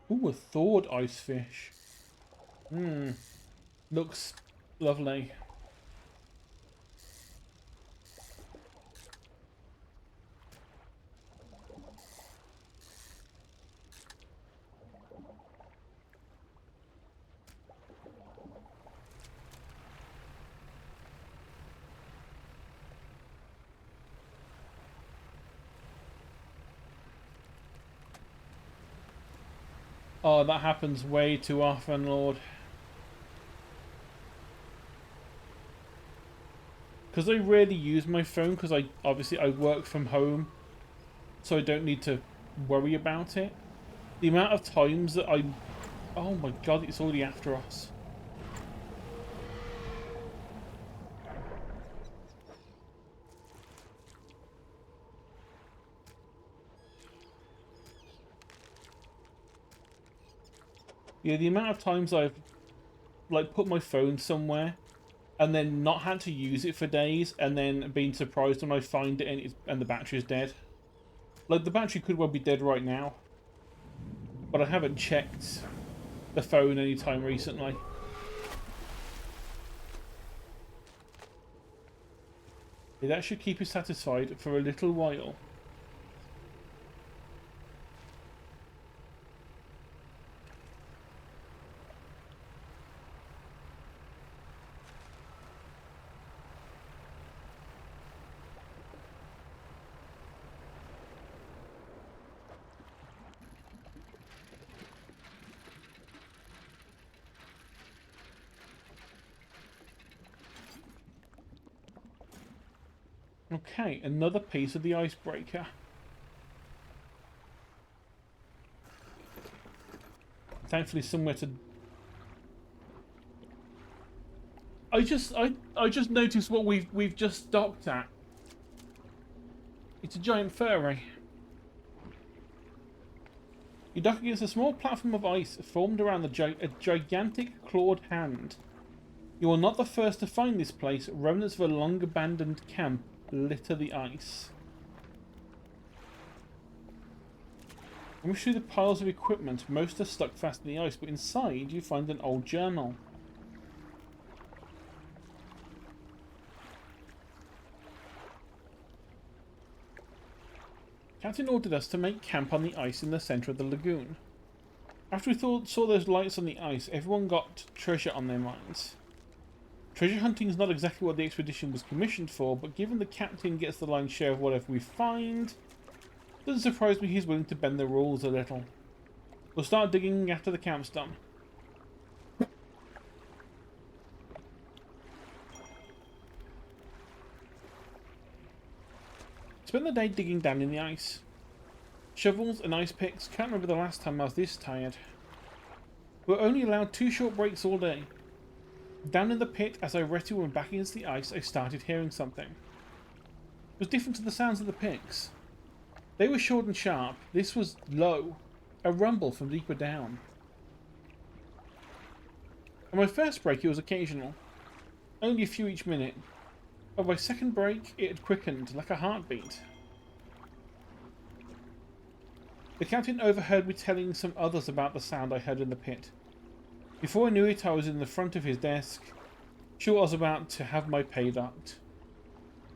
Ooh, a thawed ice fish. Looks lovely. Oh, that happens way too often, Lord. Because I rarely use my phone, because I work from home, so I don't need to worry about it. The amount of times that oh my god, it's already after us. Yeah, the amount of times I've like put my phone somewhere and then not had to use it for days, and then been surprised when I find it and the battery's dead. Like, the battery could well be dead right now, but I haven't checked the phone anytime recently. Yeah, that should keep you satisfied for a little while. Okay, another piece of the icebreaker. Thankfully somewhere to... I just noticed what we've just docked at. It's a giant furry. You dock against a small platform of ice formed around a gigantic clawed hand. You are not the first to find this place. Remnants of a long-abandoned camp litter the ice. Rummage through the piles of equipment. Most are stuck fast in the ice, but inside you find an old journal. Captain ordered us to make camp on the ice in the centre of the lagoon. After we saw those lights on the ice, everyone got treasure on their minds. Treasure hunting is not exactly what the expedition was commissioned for, but given the captain gets the lion's share of whatever we find, it doesn't surprise me he's willing to bend the rules a little. We'll start digging after the camp's done. Spent the day digging down in the ice. Shovels and ice picks. Can't remember the last time I was this tired. We were only allowed 2 short breaks all day. Down in the pit, as I rested and back against the ice, I started hearing something. It was different to the sounds of the picks. They were short and sharp. This was low. A rumble from deeper down. On my first break it was occasional. Only a few each minute. On my second break it had quickened, like a heartbeat. The captain overheard me telling some others about the sound I heard in the pit. Before I knew it, I was in the front of his desk, sure I was about to have my pay docked.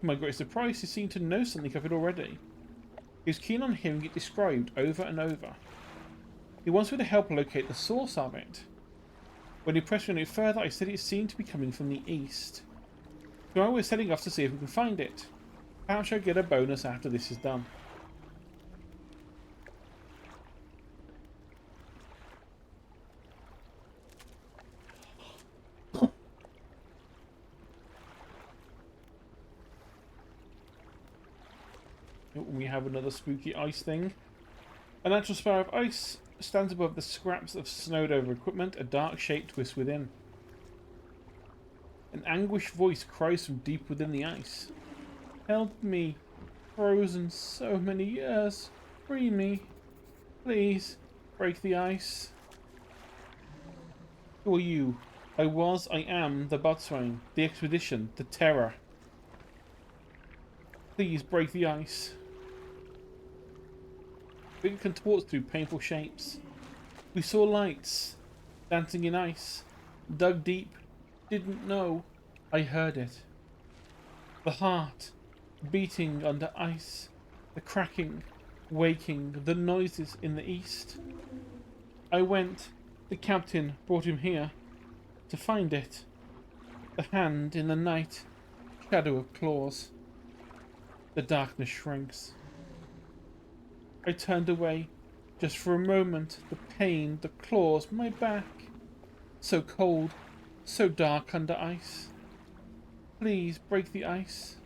To my great surprise, he seemed to know something of it already. He was keen on hearing it described over and over. He wants me to help locate the source of it. When he pressed me on it further, I said it seemed to be coming from the east. Tomorrow we're setting off to see if we can find it. Perhaps I'll get a bonus after this is done. We have another spooky ice thing. A natural spire of ice stands above the scraps of snowed over equipment, a dark shape twists within. An anguished voice cries from deep within the ice. Help me. Frozen so many years. Free me. Please. Break the ice. Who are you? I am the boatswain. The expedition. The terror. Please break the ice. Figure contorts through painful shapes. We saw lights. Dancing in ice. Dug deep. Didn't know. I heard it. The heart. Beating under ice. The cracking. Waking. The noises in the east. I went. The captain brought him here. To find it. The hand in the night. Shadow of claws. The darkness shrinks. I turned away. Just for a moment. The pain. The claws. My back. So cold. So dark under ice. Please break the ice.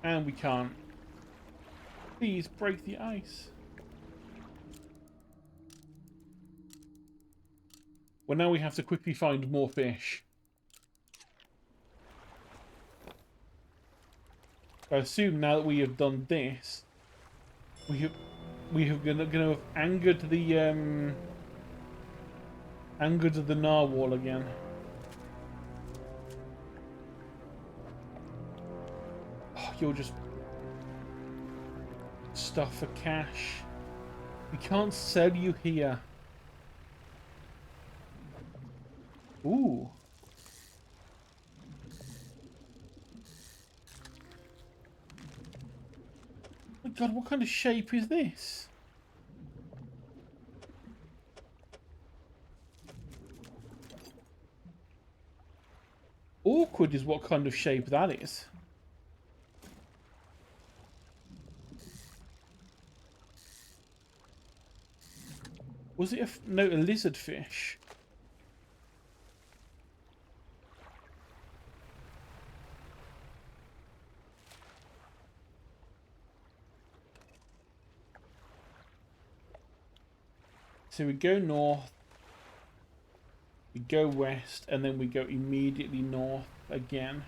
And we can't. Please break the ice. Well, now we have to quickly find more fish. I assume now that we have done this, we have gonna have angered the narwhal again. Oh, you're just stuff for cash. We can't sell you here. Ooh. Oh my God, what kind of shape is this? Awkward is what kind of shape that is. Was it a lizard fish? So we go north, we go west, and then we go immediately north again.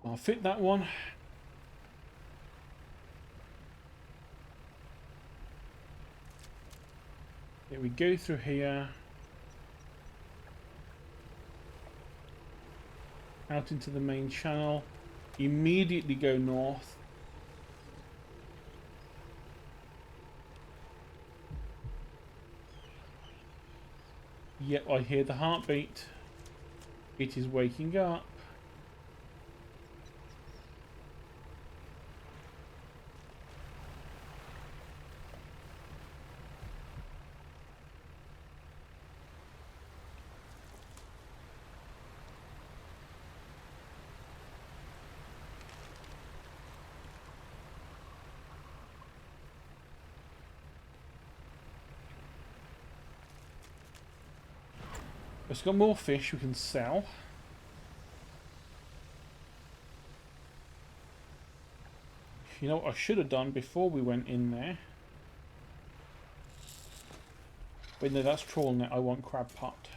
I'll fit that one. Okay, we go through here. Out into the main channel. Immediately go north. Yep, I hear the heartbeat. It is waking up. It's got more fish we can sell. You know what I should have done before we went in there? Wait, no, that's trawl net. I want crab pot.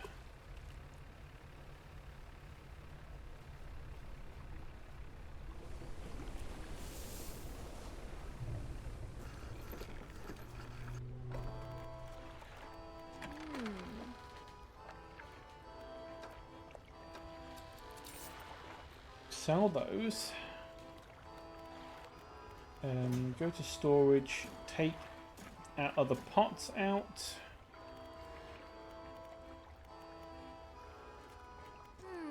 sell those. Go to storage, take our other pots out.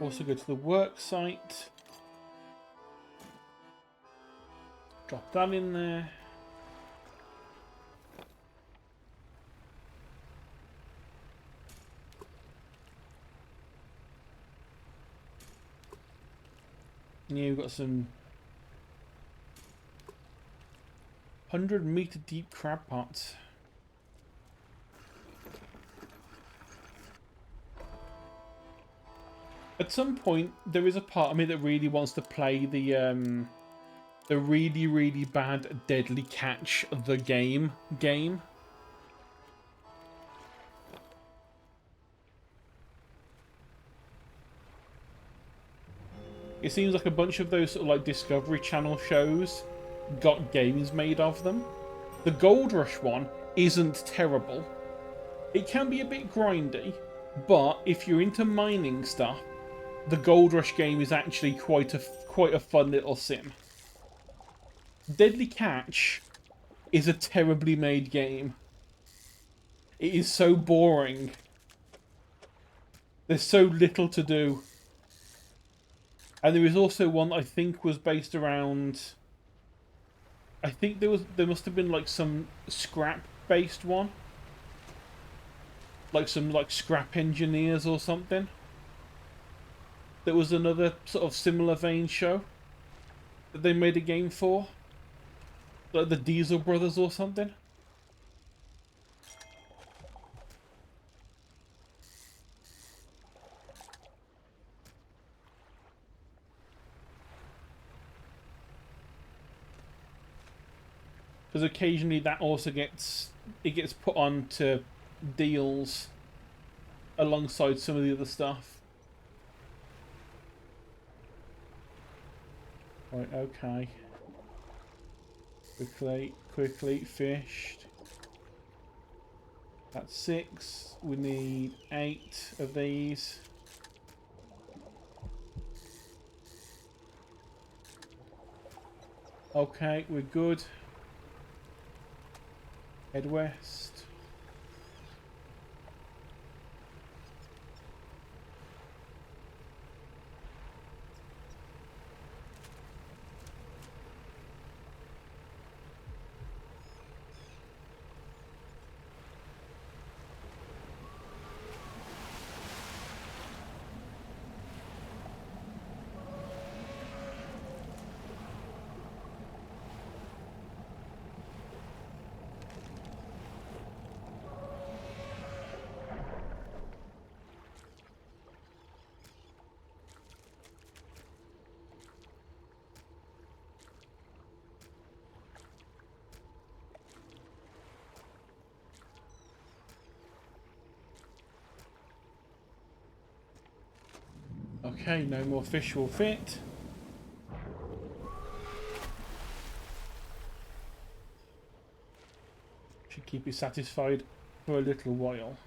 Also go to the work site. Drop that in there. Yeah, we've got some 100-meter deep crab pots. At some point, there is a part of me that really wants to play the really, really bad Deadly Catch the game. It seems like a bunch of those sort of like Discovery Channel shows got games made of them. The Gold Rush one isn't terrible. It can be a bit grindy, but if you're into mining stuff, the Gold Rush game is actually quite a fun little sim. Deadly Catch is a terribly made game. It is so boring. There's so little to do. And there is also one that I think was based around... I think there must have been like some scrap-based one. Like some like scrap engineers or something. There was another sort of similar vein show that they made a game for. Like the Diesel Brothers or something. Because occasionally that also gets put on to deals alongside some of the other stuff. Right, okay. Quickly fished. That's 6. We need 8 of these. Okay, we're good. Head west. Okay, no more fish will fit. Should keep you satisfied for a little while.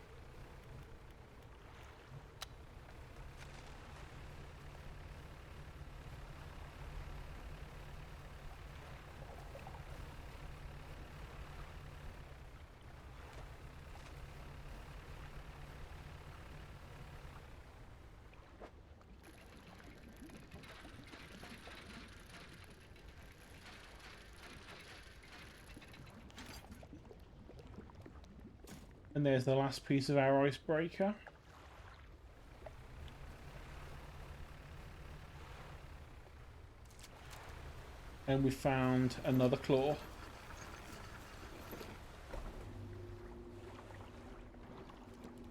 And there's the last piece of our icebreaker. And we found another claw.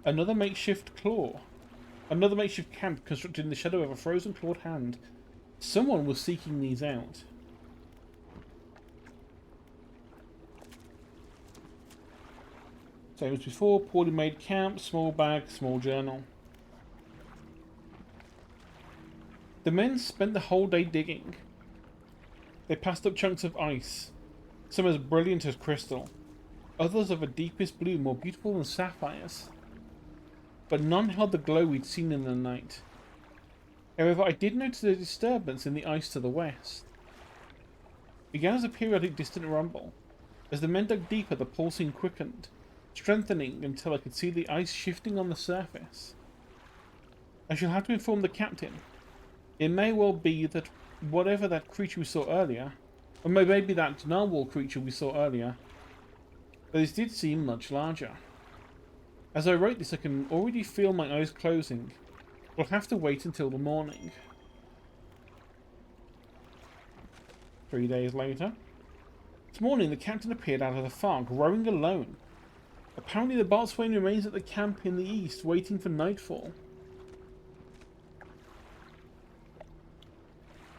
Another makeshift claw. Another makeshift camp constructed in the shadow of a frozen clawed hand. Someone was seeking these out. Same as before, poorly made camp, small bag, small journal. The men spent the whole day digging. They passed up chunks of ice, some as brilliant as crystal, others of a deepest blue more beautiful than sapphires. But none held the glow we'd seen in the night. However, I did notice a disturbance in the ice to the west. It began as a periodic distant rumble. As the men dug deeper, the pulsing quickened, strengthening until I could see the ice shifting on the surface. I shall have to inform the captain. It may well be that whatever that creature we saw earlier, or maybe that narwhal creature we saw earlier, but this did seem much larger. As I write this, I can already feel my eyes closing. We'll have to wait until the morning. 3 days later. This morning, the captain appeared out of the fog, rowing alone. Apparently, the boatswain remains at the camp in the east, waiting for nightfall.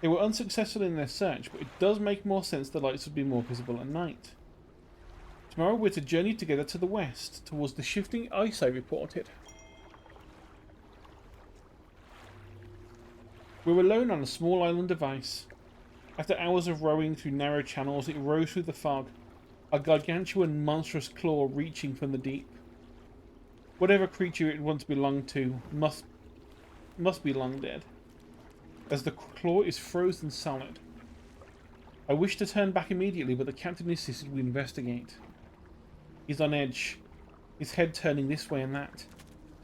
They were unsuccessful in their search, but it does make more sense the lights would be more visible at night. Tomorrow we're to journey together to the west, towards the shifting ice I reported. We're alone on a small island of ice. After hours of rowing through narrow channels, it rose through the fog, a gargantuan monstrous claw reaching from the deep. Whatever creature it once belonged to must be long dead, as the claw is frozen solid. I wished to turn back immediately, but the captain insisted we investigate. He's on edge, his head turning this way and that,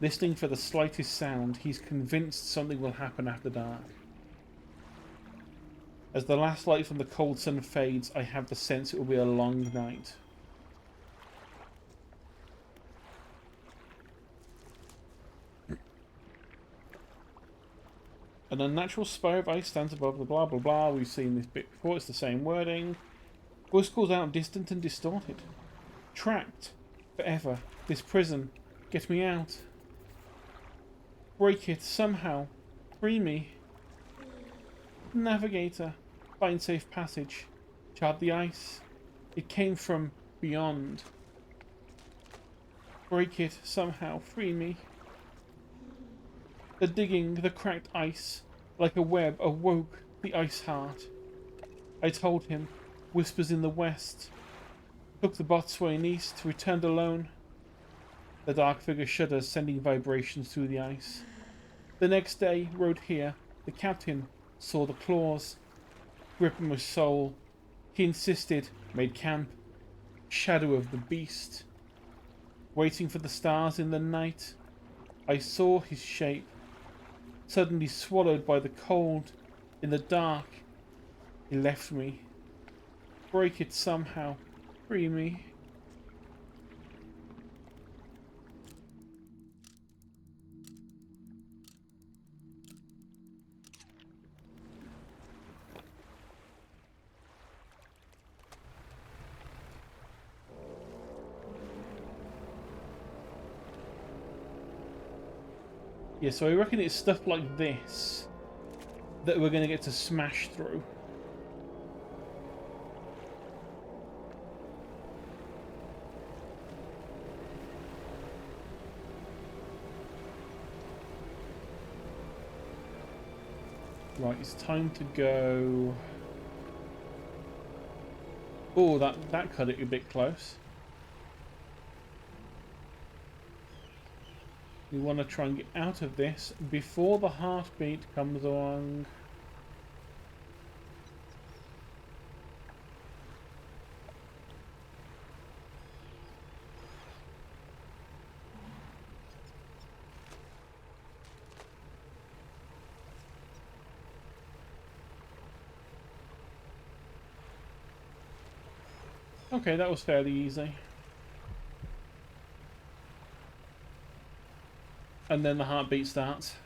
listening for the slightest sound. He's convinced something will happen after dark. As the last light from the cold sun fades, I have the sense it will be a long night. An unnatural spire of ice stands above the blah blah blah. We've seen this bit before, it's the same wording. Voice calls out distant and distorted. Trapped. Forever. This prison. Get me out. Break it somehow. Free me. Navigator. Find safe passage. Chart the ice. It came from beyond. Break it somehow. Free me. The digging, the cracked ice, like a web, awoke the ice heart. I told him. Whispers in the west. Took the boatswain east. Returned alone. The dark figure shudders, sending vibrations through the ice. The next day, rode here. The captain saw the claws. Grip my soul. He insisted. Made camp. Shadow of the beast. Waiting for the stars in the night. I saw his shape. Suddenly swallowed by the cold. In the dark. He left me. Break it somehow. Free me. Yeah, so I reckon it's stuff like this that we're going to get to smash through. Right, it's time to go... Oh, that cut it a bit close. We want to try and get out of this before the heartbeat comes along. Okay, that was fairly easy. And then the heartbeat starts.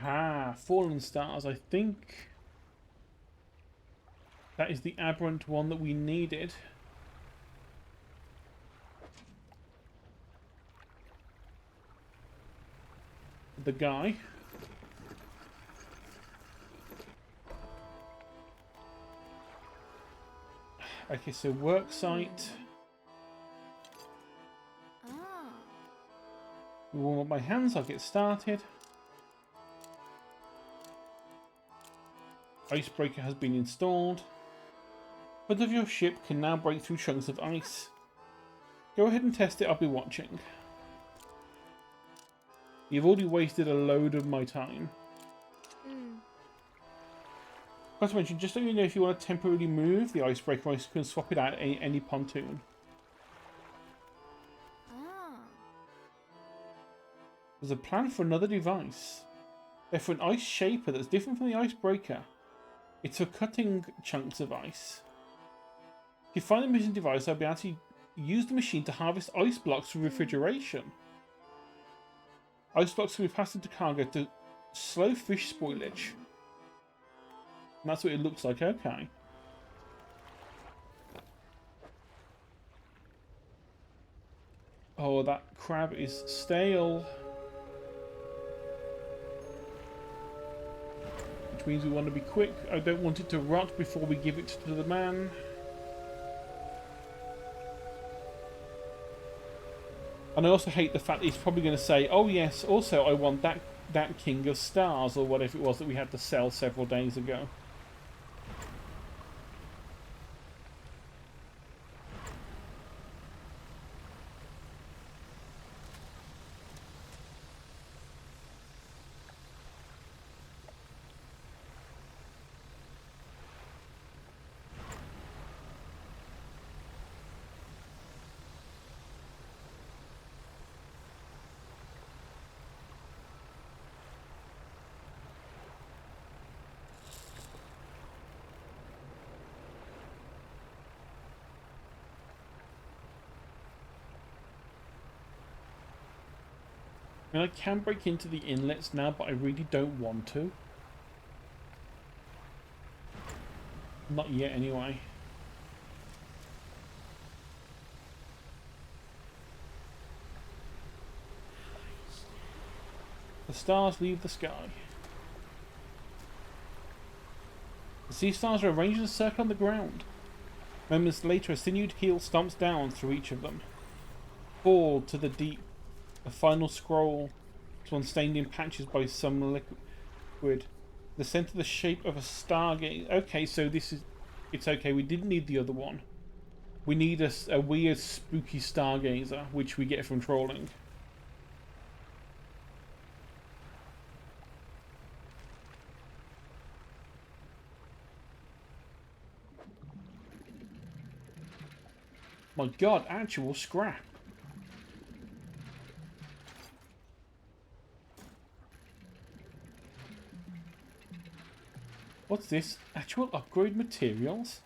Aha, fallen stars. I think That is the aberrant one that we needed. The guy. Okay, so work site. Warm up my hands, I'll get started. Icebreaker has been installed. Front of your ship can now break through chunks of ice. Go ahead and test it, I'll be watching. You've already wasted a load of my time. Not to mention, just so you know, if you want to temporarily move the icebreaker, you can swap it out at any pontoon. There's a plan for another device. They're for an ice shaper that's different from the icebreaker. It's for cutting chunks of ice. If you find the missing device, I'll be able to use the machine to harvest ice blocks for refrigeration. Ice blocks can be passed into cargo to slow fish spoilage. And that's what it looks like, okay. Oh, that crab is stale. Which means we want to be quick. I don't want it to rot before we give it to the man. And I also hate the fact that he's probably going to say, oh yes, also I want that King of Stars, or whatever it was that we had to sell several days ago. I mean, I can break into the inlets now, but I really don't want to. Not yet, anyway. The stars leave the sky. The sea stars are arranged in a circle on the ground. Moments later, a sinewed heel stomps down through each of them. Fall to the deep. A final scroll. This one stained in patches by some liquid. The center, the shape of a stargaze. Okay, so this is... It's okay, we didn't need the other one. We need a weird, spooky stargazer, which we get from trawling. My god, actual scrap. What's this? Actual upgrade materials?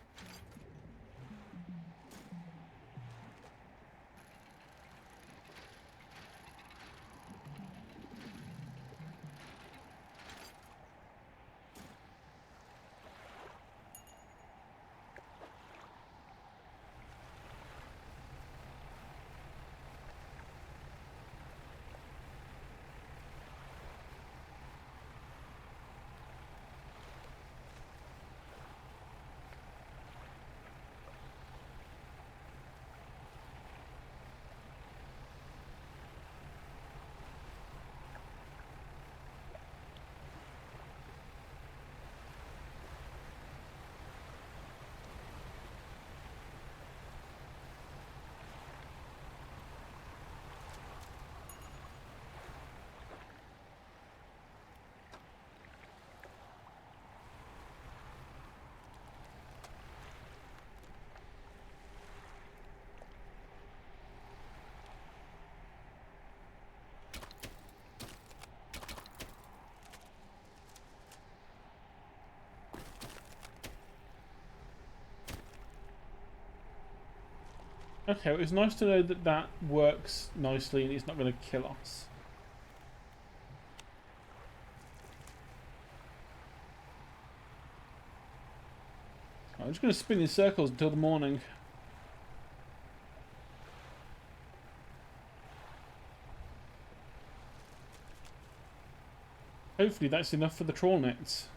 Okay, well, it's nice to know that that works nicely and it's not going to kill us. I'm just going to spin in circles until the morning. Hopefully that's enough for the trawl nets.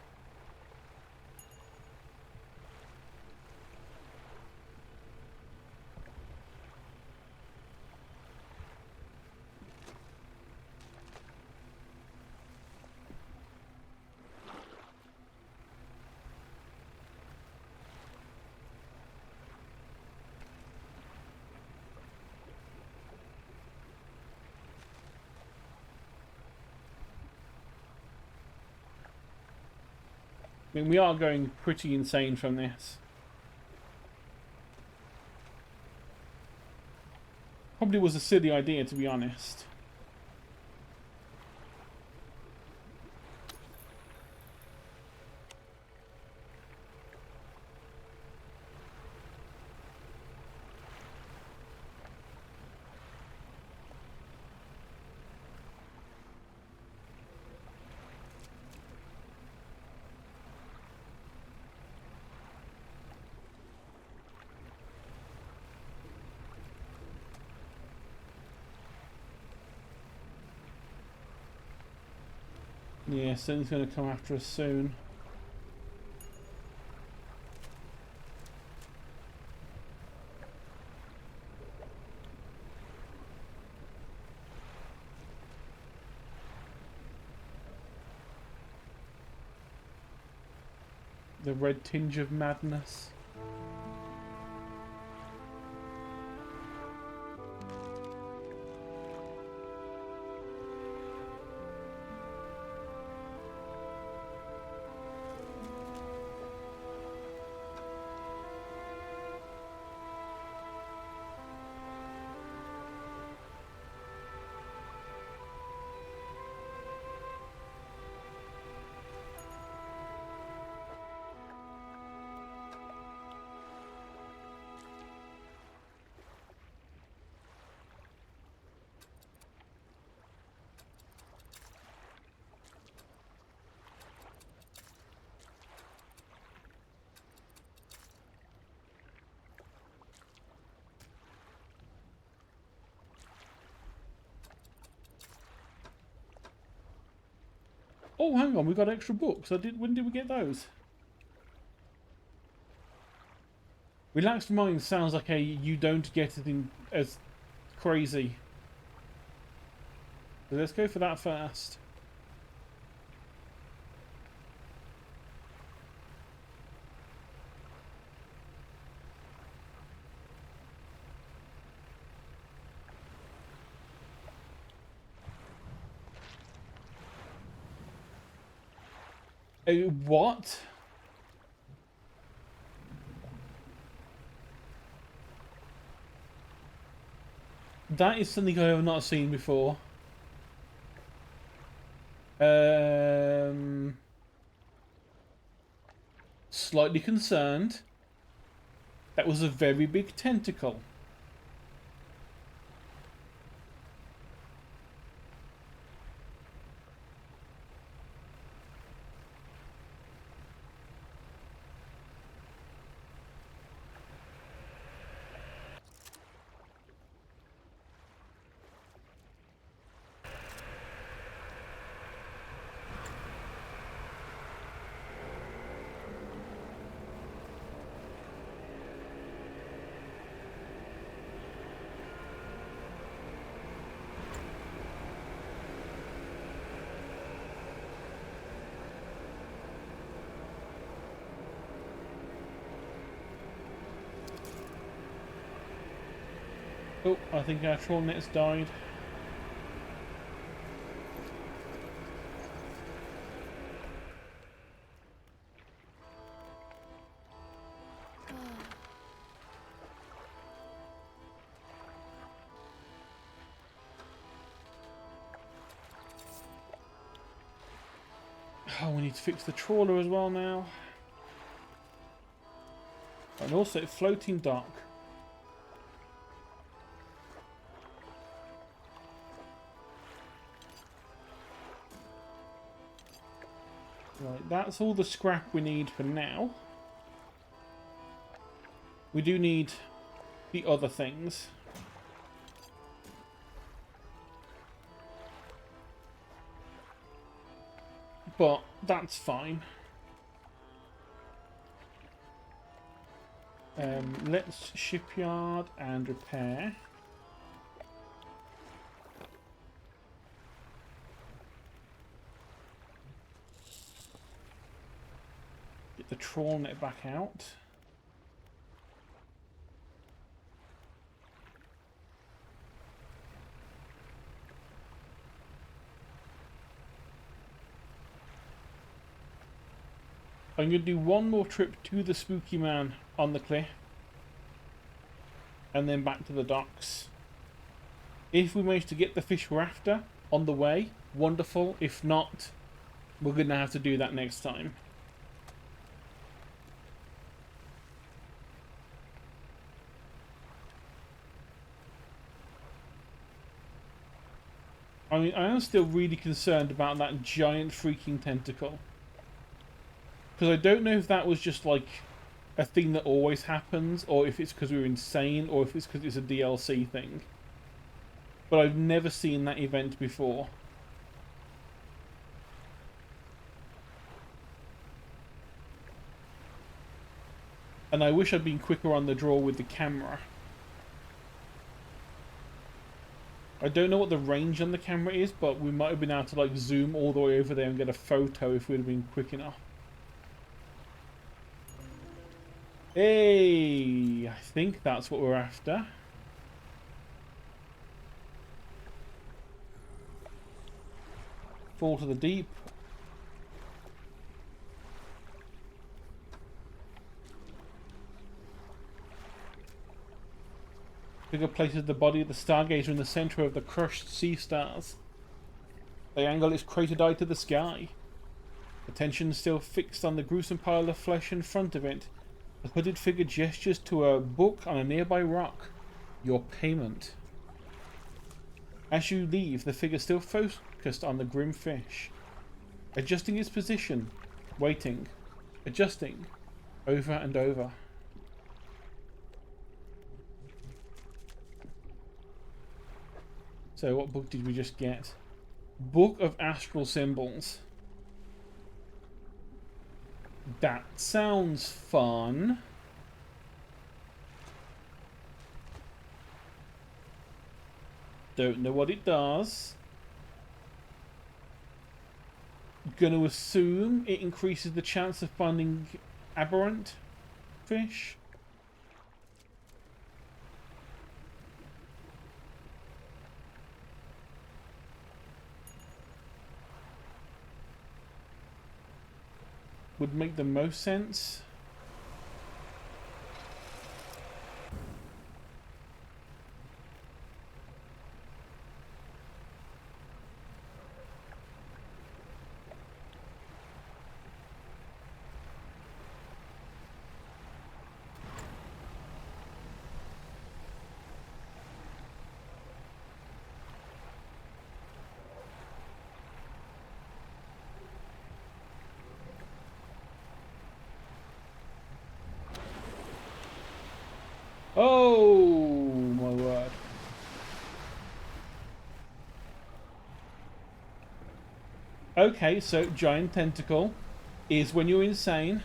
I mean, we are going pretty insane from this. Probably was a silly idea, to be honest. Yeah, something's going to come after us soon. The red tinge of madness. Oh, hang on, we got extra books. When did we get those? Relaxed Mind sounds like a you don't get it in as crazy. So let's go for that first. What? That is something I have not seen before. Slightly concerned. That was a very big tentacle. Oh, I think our trawl net's died. Oh, we need to fix the trawler as well now. And also floating dock. Right, that's all the scrap we need for now. We do need the other things. But that's fine. Let's shipyard and repair. Get the trawl net back out. I'm going to do one more trip to the Spooky Man on the cliff. And then back to the docks. If we manage to get the fish we're after on the way, wonderful. If not, we're going to have to do that next time. I mean, I am still really concerned about that giant freaking tentacle. Because I don't know if that was just like a thing that always happens, or if it's because we were insane, or if it's because it's a DLC thing. But I've never seen that event before. And I wish I'd been quicker on the draw with the camera. I don't know what the range on the camera is, but we might have been able to like zoom all the way over there and get a photo if we'd have been quick enough. Hey, I think that's what we're after. Fall to the deep. Figure places the body of the stargazer in the center of the crushed sea stars. They angle its cratered eye to the sky. Attention still fixed on the gruesome pile of flesh in front of it. The hooded figure gestures to a book on a nearby rock. Your payment. As you leave, the figure still focused on the grim fish. Adjusting its position. Waiting. Adjusting. Over and over. So what book did we just get? Book of Astral Symbols. That sounds fun. Don't know what it does. Gonna assume it increases the chance of finding aberrant fish. Would make the most sense. Oh my word. Okay, so giant tentacle is when you're insane.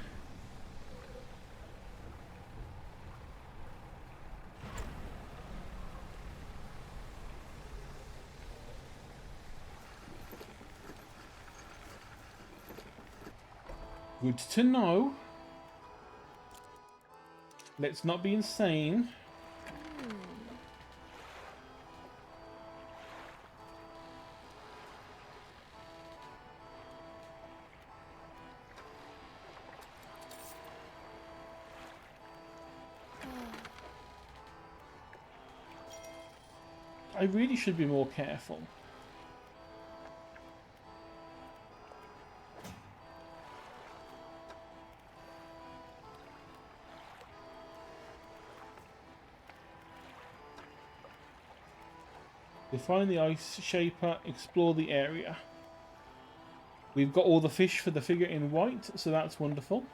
Good to know. Let's not be insane. I really should be more careful. Define the ice shaper, explore the area. We've got all the fish for the figure in white, so that's wonderful.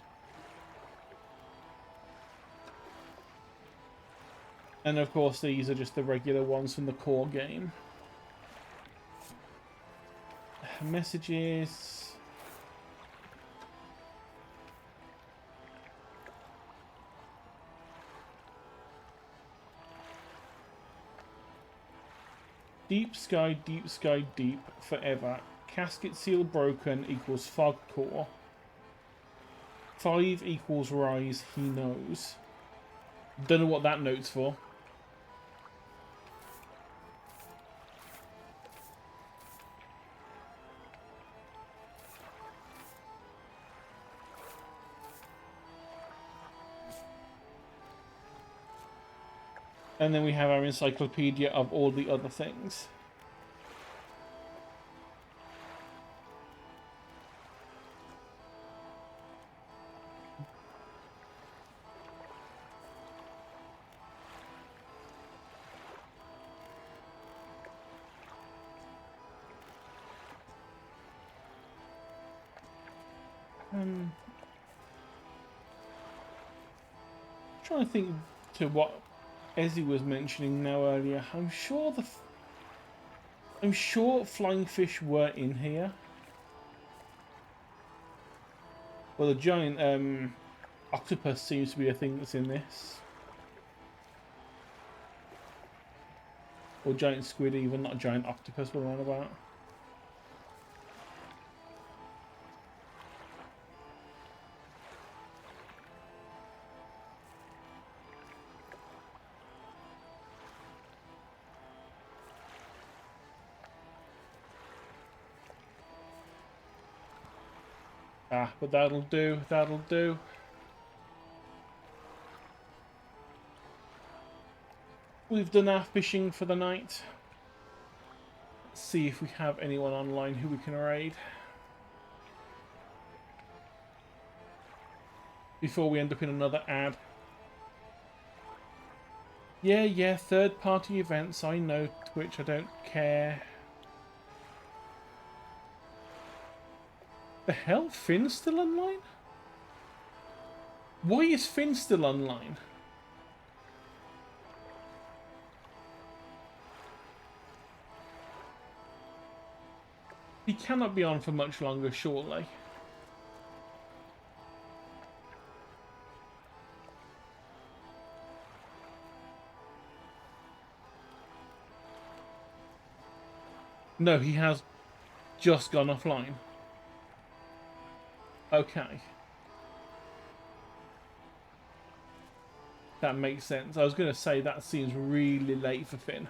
And of course, these are just the regular ones from the core game. Messages. Deep sky, deep, forever. Casket seal broken equals fog core. 5 equals rise, he knows. Don't know what that note's for. And then we have our encyclopedia of all the other things. Trying to think to what Ezzy was mentioning now earlier. I'm sure flying fish were in here. Well, the giant octopus seems to be a thing that's in this. Or giant squid even, not a giant octopus we're on about. Ah, but that'll do, that'll do. We've done our fishing for the night. Let's see if we have anyone online who we can raid. Before we end up in another ad. Yeah, third-party events, I know, Twitch, I don't care. The hell? Finn's still online? Why is Finn still online? He cannot be on for much longer, surely. No, he has just gone offline. Okay. That makes sense. I was going to say that seems really late for Finn.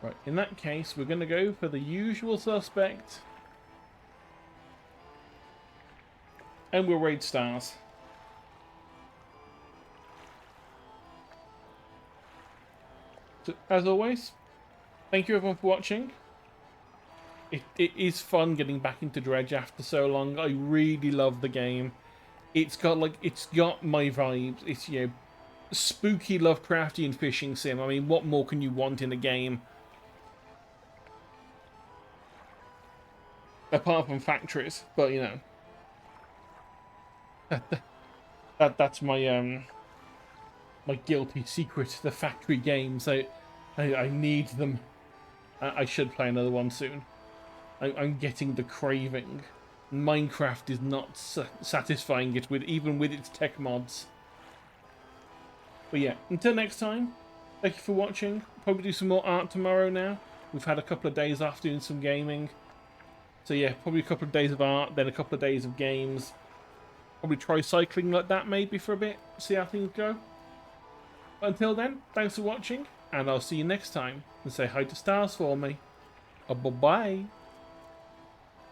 Right, in that case, we're going to go for the usual suspect. And we'll raid stars. So, as always, thank you everyone for watching. It is fun getting back into Dredge after so long. I really love the game. It's got my vibes. It's, you know, spooky Lovecraftian fishing sim. I mean, what more can you want in a game? Apart from factories, but you know. That's my my guilty secret, the factory games. I need them. I should play another one soon. I'm getting the craving. Minecraft is not satisfying it even with its tech mods. But yeah, until next time, thank you for watching. Probably do some more art tomorrow now. We've had a couple of days off doing some gaming. So yeah, probably a couple of days of art, then a couple of days of games. Probably try cycling like that maybe for a bit, see how things go. But until then, thanks for watching, and I'll see you next time. And say hi to stars for me. Bye-bye.